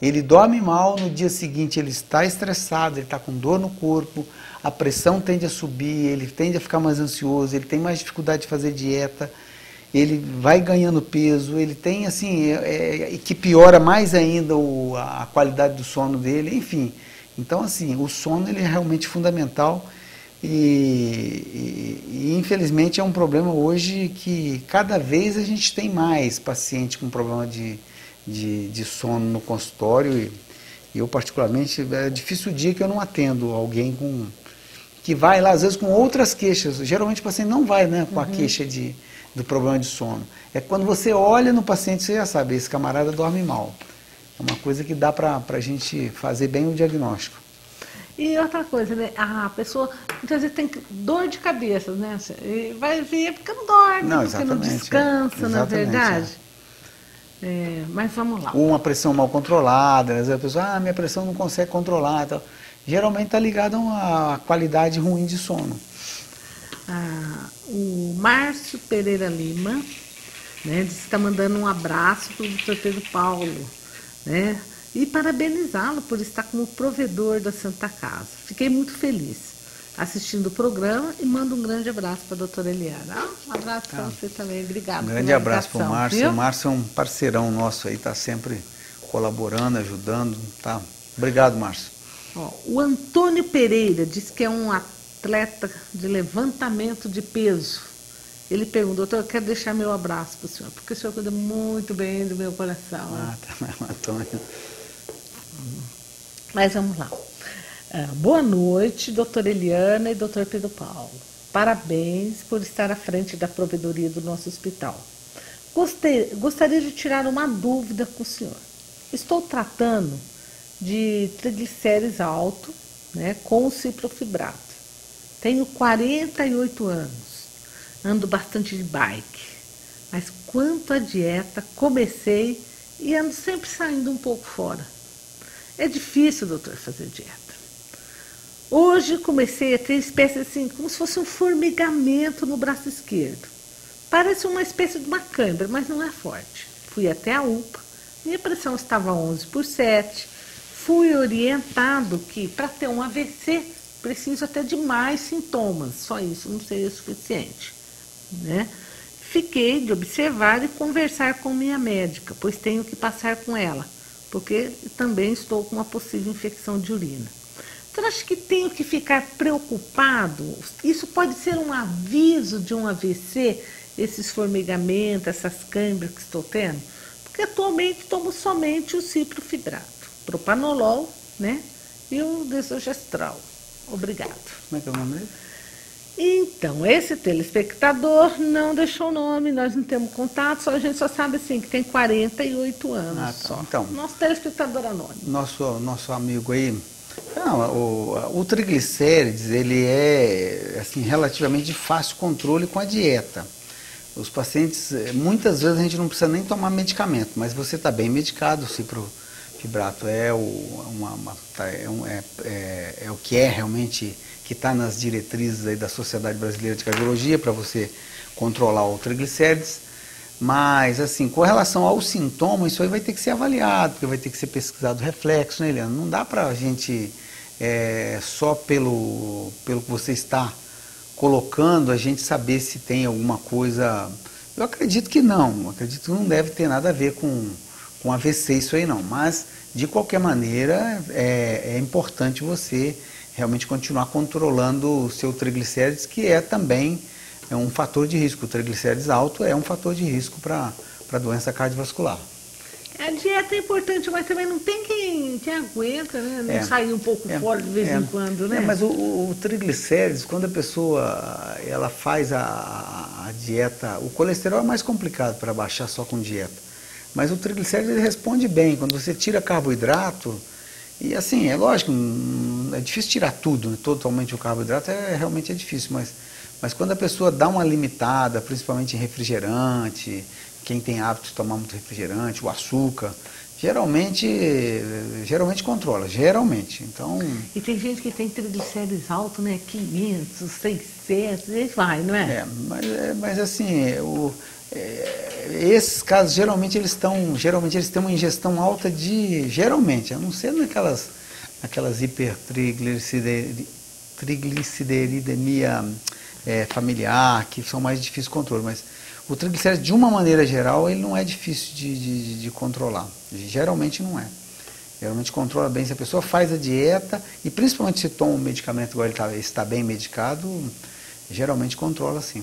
Ele dorme mal, no dia seguinte ele está estressado, ele está com dor no corpo, a pressão tende a subir, ele tende a ficar mais ansioso, ele tem mais dificuldade de fazer dieta, ele vai ganhando peso, ele tem assim, que piora mais ainda a qualidade do sono dele, enfim. Então assim, o sono ele é realmente fundamental e infelizmente é um problema hoje que cada vez a gente tem mais paciente com problema de sono no consultório e eu particularmente, é difícil o dia que eu não atendo alguém que vai lá às vezes com outras queixas, geralmente o paciente não vai, né, com a queixa do problema de sono, é quando você olha no paciente você já sabe, esse camarada dorme mal, é uma coisa que dá para a gente fazer bem o diagnóstico. E outra coisa, né, a pessoa muitas vezes tem dor de cabeça, né, e vai ver porque não dorme, porque não descansa, na verdade. Mas vamos lá. Uma pressão mal controlada, às vezes a pessoa, minha pressão não consegue controlar. Tal. Geralmente está ligado a uma qualidade ruim de sono. O Márcio Pereira Lima, né, disse que está mandando um abraço para o Dr. Pedro Paulo, né, e parabenizá-lo por estar como provedor da Santa Casa. Fiquei muito feliz assistindo o programa e mando um grande abraço para a doutora Eliana. Um abraço para você também, obrigado. Um grande abraço para o Márcio. Viu? O Márcio é um parceirão nosso aí, está sempre colaborando, ajudando. Tá? Obrigado, Márcio. O Antônio Pereira diz que é um atleta de levantamento de peso. Ele pergunta, doutor, eu quero deixar meu abraço para o senhor, porque o senhor cuida muito bem do meu coração. Antônio. Mas vamos lá. Boa noite, doutora Eliana e doutor Pedro Paulo. Parabéns por estar à frente da provedoria do nosso hospital. Gostaria de tirar uma dúvida com o senhor. Estou tratando de triglicérides alto, né, com o ciprofibrato. Tenho 48 anos, ando bastante de bike. Mas quanto à dieta, comecei e ando sempre saindo um pouco fora. É difícil, doutor, fazer dieta. Hoje comecei a ter espécie assim, como se fosse um formigamento no braço esquerdo. Parece uma espécie de uma cãibra, mas não é forte. Fui até a UPA, minha pressão estava 11/7. Fui orientado que para ter um AVC preciso até de mais sintomas, só isso não seria suficiente, né? Fiquei de observar e conversar com minha médica, pois tenho que passar com ela, porque também estou com uma possível infecção de urina. Então, acho que tenho que ficar preocupado. Isso pode ser um aviso de um AVC, esses formigamentos, essas câimbras que estou tendo? Porque atualmente tomo somente o ciprofibrato, propanolol, né? E o desogestrel. Obrigado. Como é que é o nome dele? Então, esse telespectador não deixou o nome, nós não temos contato, a gente só sabe assim, que tem 48 anos só. Então, nosso telespectador anônimo. Nosso amigo aí, o triglicérides, ele é assim, relativamente de fácil controle com a dieta. Os pacientes, muitas vezes a gente não precisa nem tomar medicamento, mas você está bem medicado, o ciprofibrato é o que é realmente, que está nas diretrizes aí da Sociedade Brasileira de Cardiologia para você controlar o triglicérides. Mas, assim, com relação aos sintomas, isso aí vai ter que ser avaliado, porque vai ter que ser pesquisado o reflexo, né, Eliana? Não dá para a gente, só pelo que você está colocando, a gente saber se tem alguma coisa. Eu acredito que não deve ter nada a ver com AVC isso aí não, mas de qualquer maneira é importante você realmente continuar controlando o seu triglicérides, que é também um fator de risco. O triglicérides alto é um fator de risco para doença cardiovascular. A dieta é importante, mas também não tem quem aguenta, né? Não sair um pouco fora de vez em quando, né? Mas o triglicérides, quando a pessoa ela faz a dieta, o colesterol é mais complicado para baixar só com dieta. Mas o triglicérides ele responde bem. Quando você tira carboidrato, e assim, é lógico, é difícil tirar tudo, né? Totalmente o carboidrato realmente é difícil, mas Mas quando a pessoa dá uma limitada, principalmente em refrigerante, quem tem hábito de tomar muito refrigerante, o açúcar, geralmente controla, geralmente. Então, e tem gente que tem triglicéridos altos, né? 500, 600, e vai, não é? Mas assim, esses casos geralmente eles têm uma ingestão alta geralmente, a não ser naquelas hipertrigliceridemia familiar, que são mais difíceis de controle, mas o triglicérido, de uma maneira geral, ele não é difícil de controlar. Geralmente não é. Geralmente controla bem se a pessoa faz a dieta e principalmente se toma um medicamento igual ele está bem medicado, geralmente controla sim.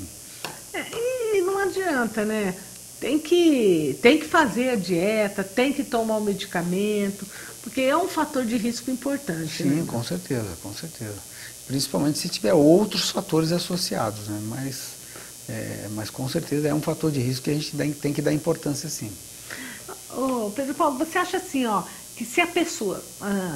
E não adianta, né? Tem que fazer a dieta, tem que tomar o medicamento, porque é um fator de risco importante. Sim, né? com certeza, com certeza. Principalmente se tiver outros fatores associados, né? Mas com certeza é um fator de risco que a gente tem que dar importância, sim. Pedro Paulo, você acha assim, que se a pessoa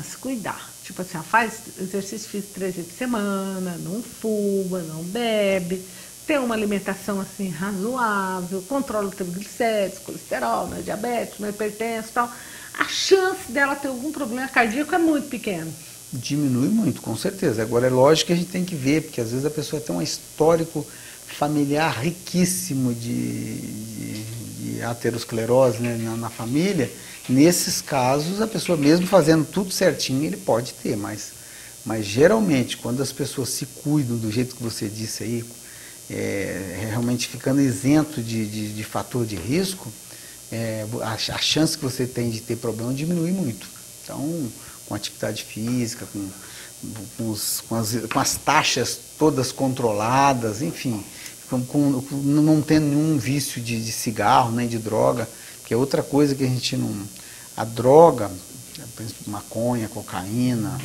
se cuidar, tipo assim, faz exercício físico 3 vezes por semana, não fuma, não bebe, tem uma alimentação assim razoável, controla o triglicéridos, colesterol, não é diabetes, não é hipertenso e tal, a chance dela ter algum problema cardíaco é muito pequena. Diminui muito, com certeza. Agora é lógico que a gente tem que ver, porque às vezes a pessoa tem um histórico familiar riquíssimo de aterosclerose, né, na família. Nesses casos, a pessoa mesmo fazendo tudo certinho, ele pode ter, mas geralmente quando as pessoas se cuidam do jeito que você disse aí, realmente ficando isento de fator de risco, a chance que você tem de ter problema diminui muito. Então, com atividade física, com as taxas todas controladas, enfim, não tendo nenhum vício de cigarro, nem de droga, que é outra coisa que a gente não... A droga, maconha, cocaína,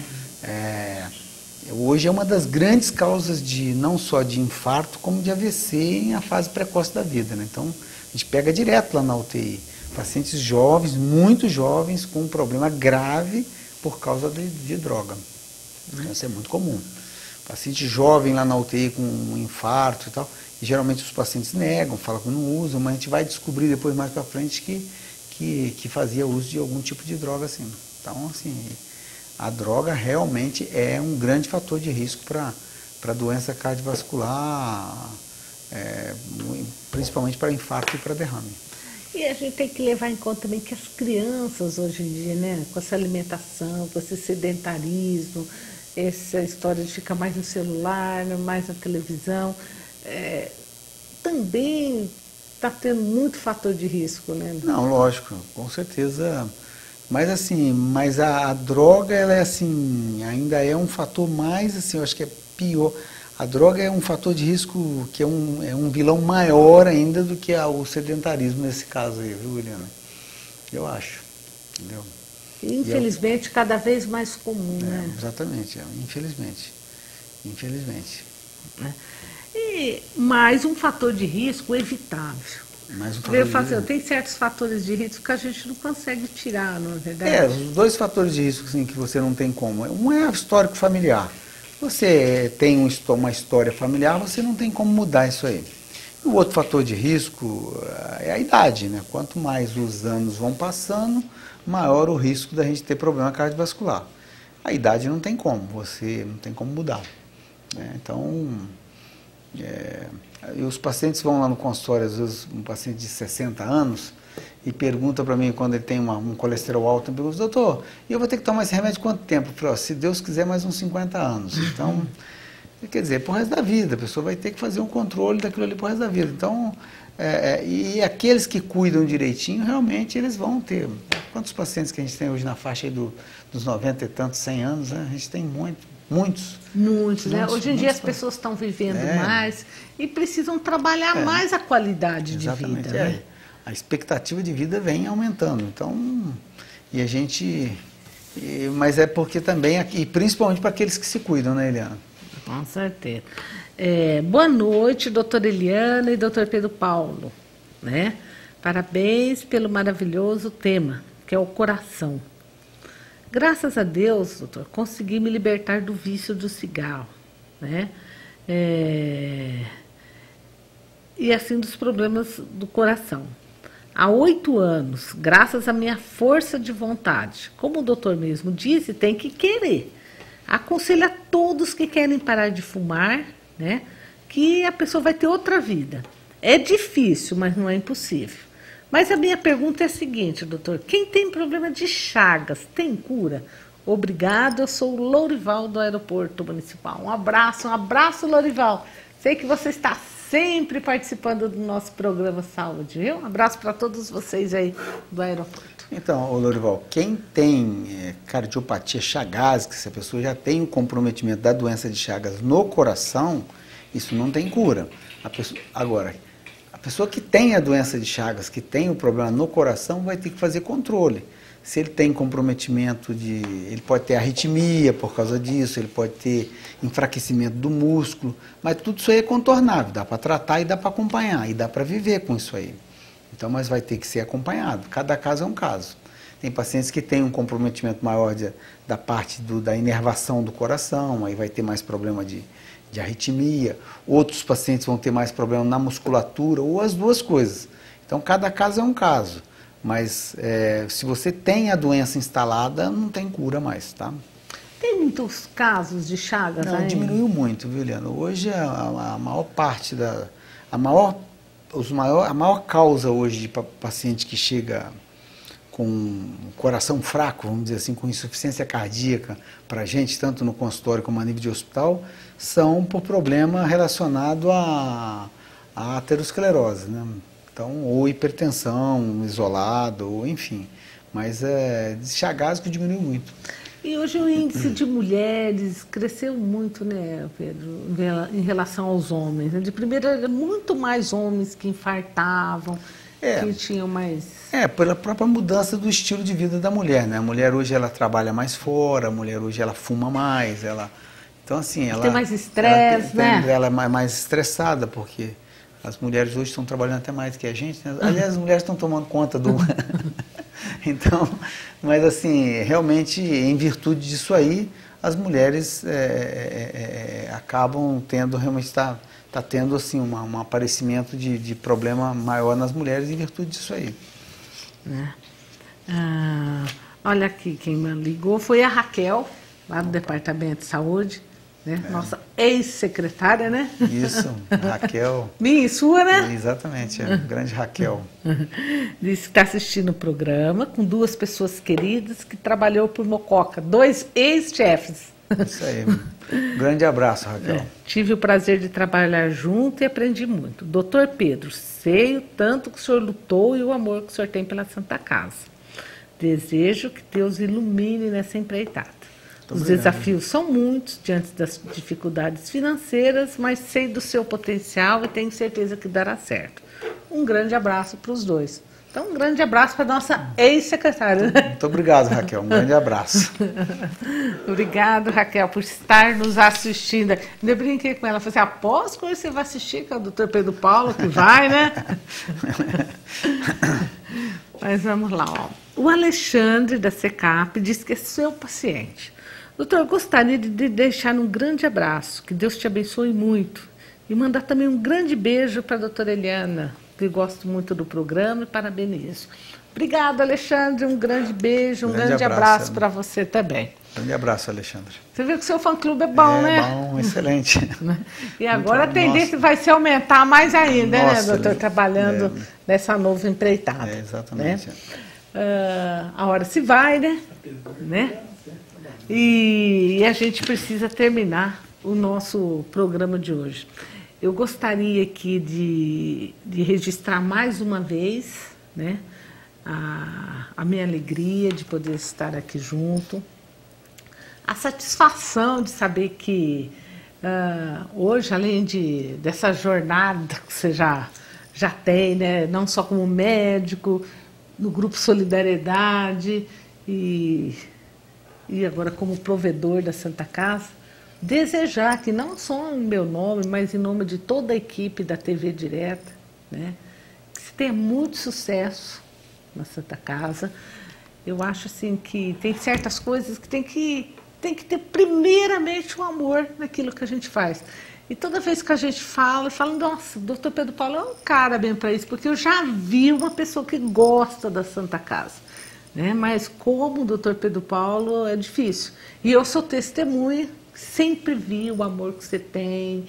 hoje é uma das grandes causas não só de infarto, como de AVC em a fase precoce da vida, né? Então, a gente pega direto lá na UTI, pacientes jovens, muito jovens, com um problema grave por causa de droga. Isso é muito comum. Paciente jovem lá na UTI com um infarto e tal, e geralmente os pacientes negam, falam que não usam, mas a gente vai descobrir depois mais para frente que fazia uso de algum tipo de droga assim. Então, assim, a droga realmente é um grande fator de risco para doença cardiovascular, principalmente para infarto e para derrame. E a gente tem que levar em conta também que as crianças hoje em dia, né, com essa alimentação, com esse sedentarismo, essa história de ficar mais no celular, mais na televisão, também está tendo muito fator de risco, né? Não, lógico, com certeza. Mas assim, a droga, ela é assim, ainda é um fator mais, assim, eu acho que é pior. A droga é um fator de risco que é um vilão maior ainda do que o sedentarismo nesse caso aí, viu, Williana? Eu acho, entendeu? Infelizmente, cada vez mais comum, né? Exatamente, infelizmente. E mais um fator de risco evitável. Tem certos fatores de risco que a gente não consegue tirar, não é verdade? Os dois fatores de risco assim, que você não tem como. Um é o histórico familiar. Você tem uma história familiar, você não tem como mudar isso aí. O outro fator de risco é a idade, né? Quanto mais os anos vão passando, maior o risco da gente ter problema cardiovascular. A idade não tem como, você não tem como mudar, né? Então, e os pacientes vão lá no consultório, às vezes um paciente de 60 anos, e pergunta para mim, quando ele tem um colesterol alto, ele pergunta, doutor, eu vou ter que tomar esse remédio quanto tempo? Eu falei, se Deus quiser, mais uns 50 anos. Então, quer dizer, pro resto da vida, a pessoa vai ter que fazer um controle daquilo ali pro resto da vida. Então, e aqueles que cuidam direitinho, realmente, eles vão ter. Quantos pacientes que a gente tem hoje na faixa aí dos 90 e tantos, 100 anos, né? A gente tem muitos, né? Hoje em dia as pessoas estão vivendo mais e precisam trabalhar mais a qualidade de vida, né? A expectativa de vida vem aumentando, então, mas é porque também, e principalmente para aqueles que se cuidam, né, Eliana? Com certeza. Boa noite, doutora Eliana e doutor Pedro Paulo, né? Parabéns pelo maravilhoso tema, que é o coração. Graças a Deus, doutor, consegui me libertar do vício do cigarro, né? E assim, dos problemas do coração. Há 8 anos, graças à minha força de vontade, como o doutor mesmo disse, tem que querer. Aconselho a todos que querem parar de fumar, né, que a pessoa vai ter outra vida. É difícil, mas não é impossível. Mas a minha pergunta é a seguinte, doutor: quem tem problema de Chagas, tem cura? Obrigado, eu sou o Lourival do Aeroporto Municipal. Um abraço, Lourival. Sei que você está sempre participando do nosso programa Saúde, viu? Um abraço para todos vocês aí do aeroporto. Então, Lourival, quem tem cardiopatia chagásica, se a pessoa já tem o comprometimento da doença de Chagas no coração, isso não tem cura. Agora, a pessoa que tem a doença de Chagas, que tem o problema no coração, vai ter que fazer controle. Se ele tem comprometimento ele pode ter arritmia por causa disso, ele pode ter enfraquecimento do músculo, mas tudo isso aí é contornável, dá para tratar e dá para acompanhar, e dá para viver com isso aí. Então, mas vai ter que ser acompanhado, cada caso é um caso. Tem pacientes que têm um comprometimento maior da parte da inervação do coração, aí vai ter mais problema de arritmia, outros pacientes vão ter mais problema na musculatura, ou as duas coisas. Então, cada caso é um caso. Mas se você tem a doença instalada, não tem cura mais, tá? Tem muitos casos de Chagas ainda? Não, diminuiu muito, viu, Liana? Hoje a maior parte a maior causa hoje de paciente que chega com coração fraco, vamos dizer assim, com insuficiência cardíaca para a gente, tanto no consultório como a nível de hospital, são por problema relacionado à aterosclerose, né? Então, ou hipertensão isolado, ou enfim. Mas chagásico diminuiu muito. E hoje o índice de mulheres cresceu muito, né, Pedro, em relação aos homens. De primeiro, era muito mais homens que infartavam, que tinham mais... Pela própria mudança do estilo de vida da mulher, né? A mulher hoje, ela trabalha mais fora, a mulher hoje, ela fuma mais, Então, assim, ela... Tem mais estresse, né? Ela é mais estressada, porque... As mulheres hoje estão trabalhando até mais que a gente, né? Aliás, as mulheres estão tomando conta do... Então, mas assim, realmente, em virtude disso aí, as mulheres acabam tendo, realmente está tendo assim, um aparecimento de problema maior nas mulheres em virtude disso aí. Olha aqui, quem me ligou foi a Raquel, lá do Departamento de Saúde. Né? Nossa ex-secretária, né? Isso, Raquel. Minha e sua, né? Exatamente, a grande Raquel. Disse que está assistindo o programa com 2 pessoas queridas que trabalhou por Mococa, 2 ex-chefes. Isso aí, um grande abraço, Raquel. Tive o prazer de trabalhar junto e aprendi muito. Doutor Pedro, sei o tanto que o senhor lutou e o amor que o senhor tem pela Santa Casa. Desejo que Deus ilumine nessa empreitada. Os desafios são muitos diante das dificuldades financeiras, mas sei do seu potencial e tenho certeza que dará certo. Um grande abraço para os 2. Então, um grande abraço para a nossa ex-secretária. Muito obrigado, Raquel. Um grande abraço. Obrigado, Raquel, por estar nos assistindo. Eu brinquei com ela, falei assim, após que você vai assistir, que é o doutor Pedro Paulo, que vai, né? Mas vamos lá, ó. O Alexandre, da SECAP, diz que é seu paciente. Doutor, eu gostaria de deixar um grande abraço, que Deus te abençoe muito, e mandar também um grande beijo para a doutora Eliana, que gosto muito do programa e parabenizo. Obrigado, Alexandre, um grande beijo, um grande abraço para você também. Grande abraço, Alexandre. Você viu que o seu fã-clube é bom, né? É bom, excelente. E agora a tendência vai se aumentar mais ainda, né, doutor, trabalhando nessa nova empreitada. Exatamente. Né? A hora se vai, né? E a gente precisa terminar o nosso programa de hoje. Eu gostaria aqui de registrar mais uma vez, né, a minha alegria de poder estar aqui junto, a satisfação de saber que hoje, além dessa jornada que você já tem, né, não só como médico, no Grupo Solidariedade e agora como provedor da Santa Casa, desejar que não só em meu nome, mas em nome de toda a equipe da TV Direta, né, que se tenha muito sucesso na Santa Casa. Eu acho assim que tem certas coisas que tem que ter primeiramente o amor naquilo que a gente faz. E toda vez que a gente fala, eu falo, nossa, o doutor Pedro Paulo é um cara bem para isso, porque eu já vi uma pessoa que gosta da Santa Casa, né? Mas como o doutor Pedro Paulo é difícil. E eu sou testemunha, sempre vi o amor que você tem,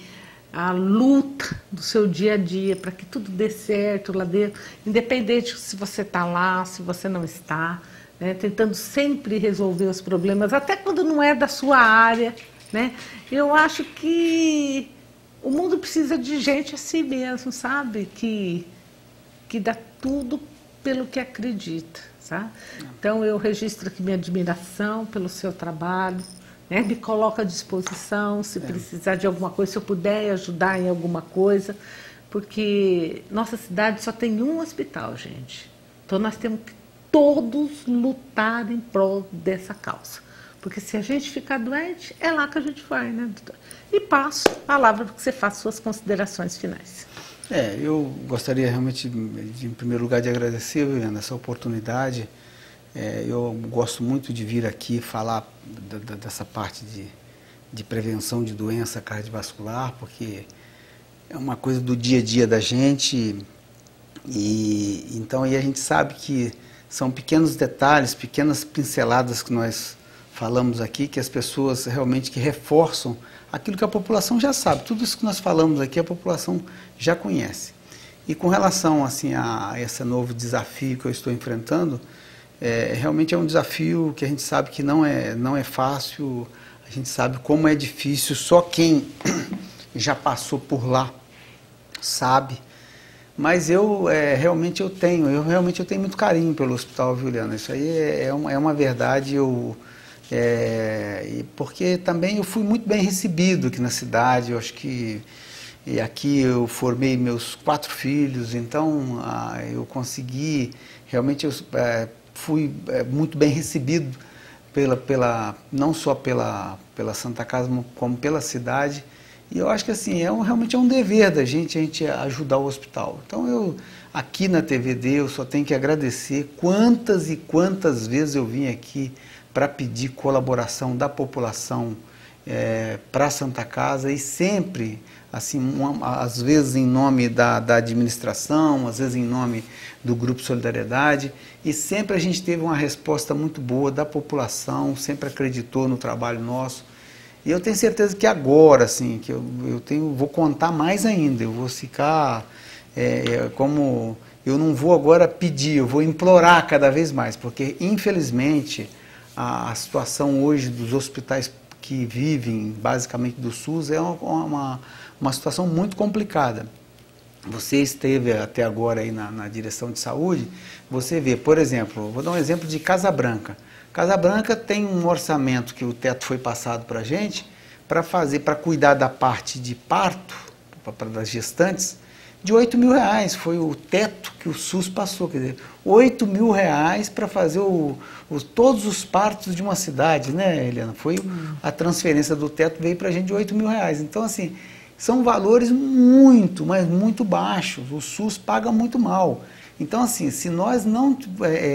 a luta do seu dia a dia para que tudo dê certo lá dentro, independente se você está lá, se você não está, né? Tentando sempre resolver os problemas, até quando não é da sua área, né? Eu acho que o mundo precisa de gente assim mesmo, sabe? Que dá tudo pelo que acredita, sabe? Então eu registro aqui minha admiração pelo seu trabalho, né? Me coloco à disposição, se precisar de alguma coisa, se eu puder ajudar em alguma coisa, porque nossa cidade só tem um hospital, gente. Então nós temos que todos lutar em prol dessa causa. Porque se a gente ficar doente, é lá que a gente vai, né, doutor? E passo a palavra para que você faça suas considerações finais. Eu gostaria realmente, em primeiro lugar, de agradecer, Viviana, essa oportunidade. Eu gosto muito de vir aqui falar dessa parte de prevenção de doença cardiovascular, porque é uma coisa do dia a dia da gente. Então a gente sabe que são pequenos detalhes, pequenas pinceladas que nós falamos aqui, que as pessoas realmente que reforçam aquilo que a população já sabe. Tudo isso que nós falamos aqui, a população já conhece. E com relação assim, a esse novo desafio que eu estou enfrentando, realmente é um desafio que a gente sabe que não é fácil, a gente sabe como é difícil, só quem já passou por lá sabe. Mas eu realmente tenho muito carinho pelo Hospital Viuliana. Isso aí é uma verdade. Porque também eu fui muito bem recebido aqui na cidade. Eu acho que aqui eu formei meus 4 filhos, então eu consegui, realmente fui muito bem recebido não só pela Santa Casa, como pela cidade. E eu acho que assim, realmente é um dever da gente ajudar o hospital. Então aqui na TVD, eu só tenho que agradecer quantas e quantas vezes eu vim aqui para pedir colaboração da população para a Santa Casa, e sempre, assim, às vezes em nome da administração, às vezes em nome do Grupo Solidariedade, e sempre a gente teve uma resposta muito boa da população, sempre acreditou no trabalho nosso. E eu tenho certeza que agora, assim, que vou contar mais ainda, eu vou ficar, como eu não vou agora pedir, eu vou implorar cada vez mais, porque infelizmente a situação hoje dos hospitais que vivem basicamente do SUS é uma situação muito complicada. Você esteve até agora aí na direção de saúde, você vê, por exemplo, vou dar um exemplo de Casa Branca. Casa Branca tem um orçamento que o teto foi passado para a gente para cuidar da parte de parto, das gestantes, de R$8.000, foi o teto que o SUS passou, quer dizer, R$8.000 para fazer todos os partos de uma cidade, né, Helena? Foi a transferência do teto, veio para a gente de R$8.000. Então, assim, são valores muito, mas muito baixos, o SUS paga muito mal. Então, assim, se nós não,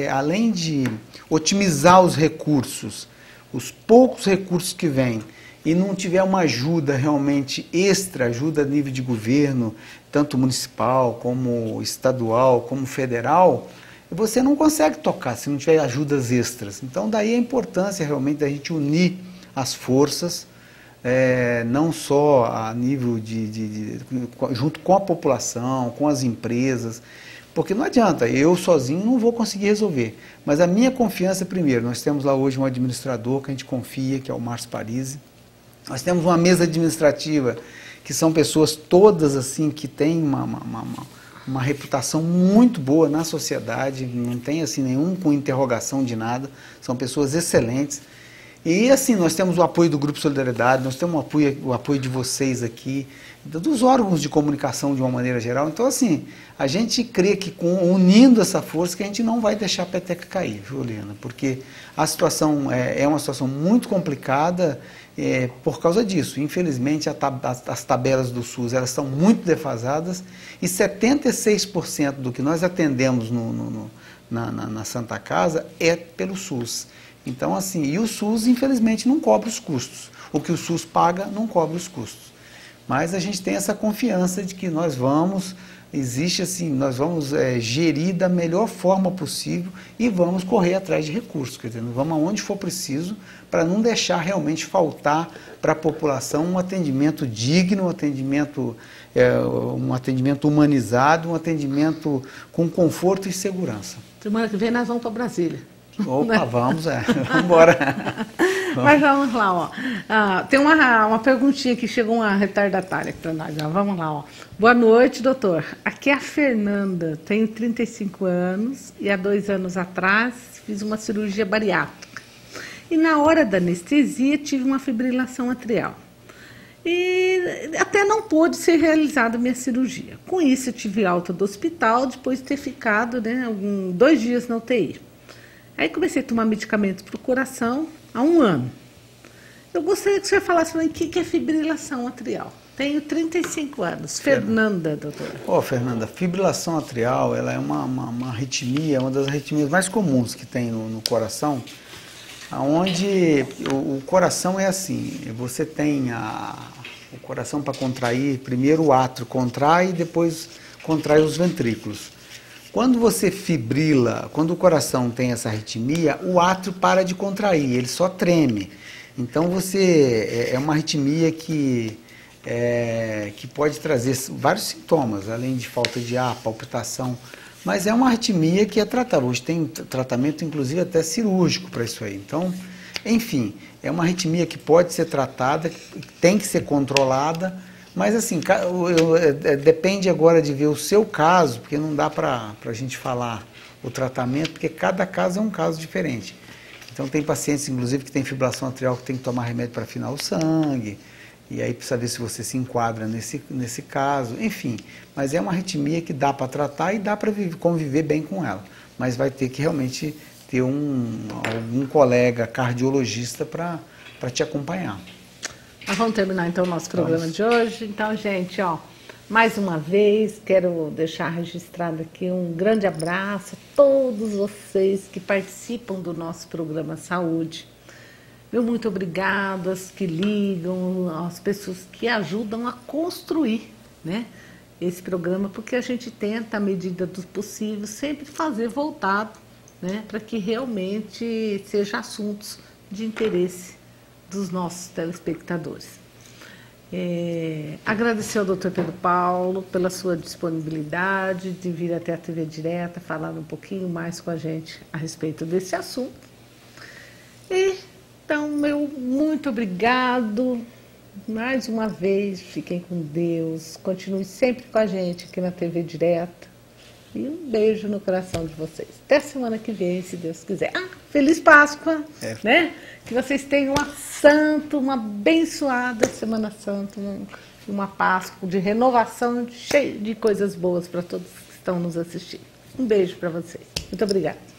além de otimizar os recursos, os poucos recursos que vêm, e não tiver uma ajuda realmente extra, ajuda a nível de governo, tanto municipal, como estadual, como federal, você não consegue tocar se não tiver ajudas extras. Então daí a importância realmente da gente unir as forças, não só a nível junto com a população, com as empresas, porque não adianta, eu sozinho não vou conseguir resolver. Mas a minha confiança primeiro, nós temos lá hoje um administrador que a gente confia, que é o Márcio Parisi. Nós temos uma mesa administrativa, que são pessoas todas assim, que têm uma reputação muito boa na sociedade, não tem assim nenhum com interrogação de nada, são pessoas excelentes. E assim, nós temos o apoio do Grupo Solidariedade, nós temos o apoio de vocês aqui, dos órgãos de comunicação de uma maneira geral. Então assim, a gente crê que unindo essa força que a gente não vai deixar a peteca cair, viu, Helena? Porque a situação é uma situação muito complicada por causa disso. Infelizmente as tabelas do SUS elas estão muito defasadas e 76% do que nós atendemos na Santa Casa é pelo SUS. Então, assim, e o SUS, infelizmente, não cobre os custos. O que o SUS paga não cobre os custos. Mas a gente tem essa confiança de que nós vamos gerir da melhor forma possível e vamos correr atrás de recursos, quer dizer, vamos aonde for preciso para não deixar realmente faltar para a população um atendimento digno, um atendimento humanizado, um atendimento com conforto e segurança. Semana que vem nós vamos para Brasília. Opa, vamos embora. Mas vamos lá, ó. Tem uma perguntinha que chegou, uma retardatária para nós. Ó. Vamos lá, ó. Boa noite, doutor. Aqui é a Fernanda, tenho 35 anos e há 2 anos atrás fiz uma cirurgia bariátrica. E na hora da anestesia tive uma fibrilação atrial. E até não pôde ser realizada a minha cirurgia. Com isso eu tive alta do hospital depois de ter ficado 2 dias na UTI. Aí comecei a tomar medicamentos para o coração há 1 ano. Eu gostaria que o senhor falasse para mim o que é fibrilação atrial. Tenho 35 anos. Fernanda, doutora. Fernanda, fibrilação atrial ela é uma arritmia, uma das arritmias mais comuns que tem no coração, onde o coração é assim, você tem o coração para contrair, primeiro o átrio contrai e depois contrai os ventrículos. Quando você fibrila, quando o coração tem essa arritmia, o átrio para de contrair, ele só treme. Então é uma arritmia que pode trazer vários sintomas, além de falta de ar, palpitação, mas é uma arritmia que é tratável. Hoje tem tratamento, inclusive, até cirúrgico para isso aí. Então, enfim, é uma arritmia que pode ser tratada, tem que ser controlada, mas assim, depende agora de ver o seu caso, porque não dá para a gente falar o tratamento, porque cada caso é um caso diferente. Então tem pacientes, inclusive, que tem fibrilação atrial que tem que tomar remédio para afinar o sangue, e aí precisa ver se você se enquadra nesse caso, enfim. Mas é uma arritmia que dá para tratar e dá para conviver bem com ela, mas vai ter que realmente ter algum colega cardiologista para te acompanhar. Nós vamos terminar então o nosso programa de hoje. Então, gente, mais uma vez quero deixar registrado aqui um grande abraço a todos vocês que participam do nosso programa Saúde. Meu muito obrigado às que ligam, às pessoas que ajudam a construir, esse programa, porque a gente tenta, à medida do possível, sempre fazer voltado, para que realmente seja assuntos de interesse dos nossos telespectadores. Agradecer ao Dr. Pedro Paulo pela sua disponibilidade de vir até a TV Direta, falar um pouquinho mais com a gente a respeito desse assunto. Então, meu muito obrigado. Mais uma vez, fiquem com Deus. Continue sempre com a gente aqui na TV Direta. E um beijo no coração de vocês. Até semana que vem, se Deus quiser. Feliz Páscoa, Que vocês tenham uma abençoada Semana Santa, uma Páscoa de renovação, cheia de coisas boas para todos que estão nos assistindo. Um beijo para vocês. Muito obrigada.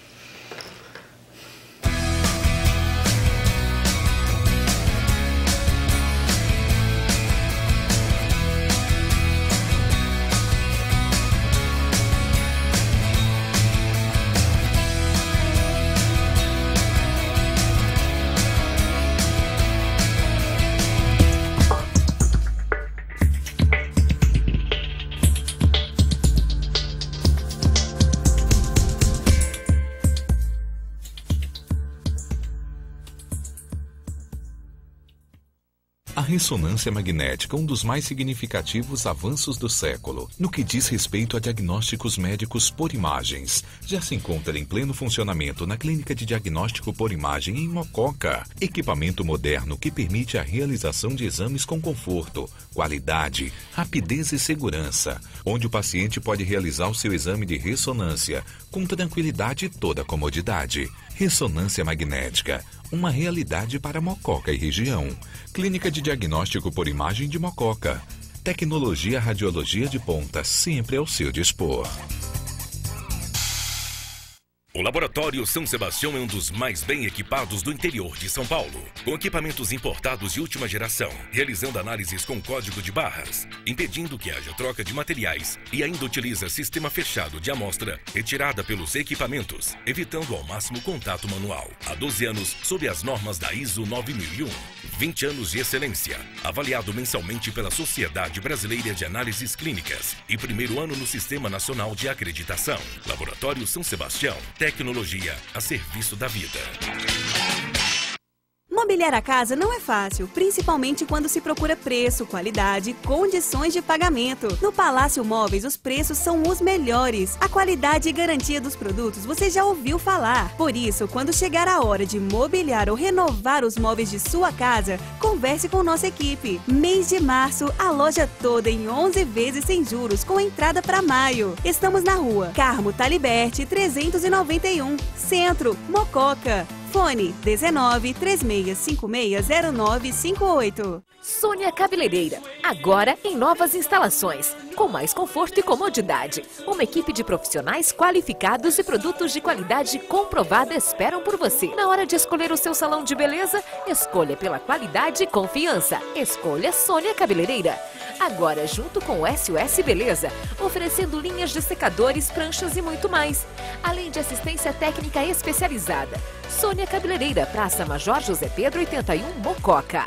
A ressonância magnética, um dos mais significativos avanços do século, no que diz respeito a diagnósticos médicos por imagens, já se encontra em pleno funcionamento na Clínica de Diagnóstico por Imagem em Mococa. Equipamento moderno que permite a realização de exames com conforto, qualidade, rapidez e segurança, onde o paciente pode realizar o seu exame de ressonância com tranquilidade e toda comodidade. Ressonância magnética, uma realidade para Mococa e região. Clínica de Diagnóstico por Imagem de Mococa. Tecnologia radiologia de ponta, sempre ao seu dispor. O Laboratório São Sebastião é um dos mais bem equipados do interior de São Paulo, com equipamentos importados de última geração, realizando análises com código de barras, impedindo que haja troca de materiais e ainda utiliza sistema fechado de amostra retirada pelos equipamentos, evitando ao máximo contato manual. Há 12 anos, sob as normas da ISO 9001, 20 anos de excelência, avaliado mensalmente pela Sociedade Brasileira de Análises Clínicas e primeiro ano no Sistema Nacional de Acreditação. Laboratório São Sebastião. Tecnologia a serviço da vida. Mobiliar a casa não é fácil, principalmente quando se procura preço, qualidade, condições de pagamento. No Palácio Móveis, os preços são os melhores. A qualidade e garantia dos produtos você já ouviu falar. Por isso, quando chegar a hora de mobiliar ou renovar os móveis de sua casa, converse com nossa equipe. Mês de março, a loja toda em 11 vezes sem juros, com entrada para maio. Estamos na rua Carmo Taliberti 391, Centro, Mococa. Fone 19 3656 0958. Sônia Cabeleireira, agora em novas instalações, com mais conforto e comodidade. Uma equipe de profissionais qualificados e produtos de qualidade comprovada esperam por você. Na hora de escolher o seu salão de beleza, escolha pela qualidade e confiança. Escolha Sônia Cabeleireira. Agora junto com o SOS Beleza, oferecendo linhas de secadores, pranchas e muito mais. Além de assistência técnica especializada. Sônia Cabeleireira, Praça Major José Pedro 81, Mococa.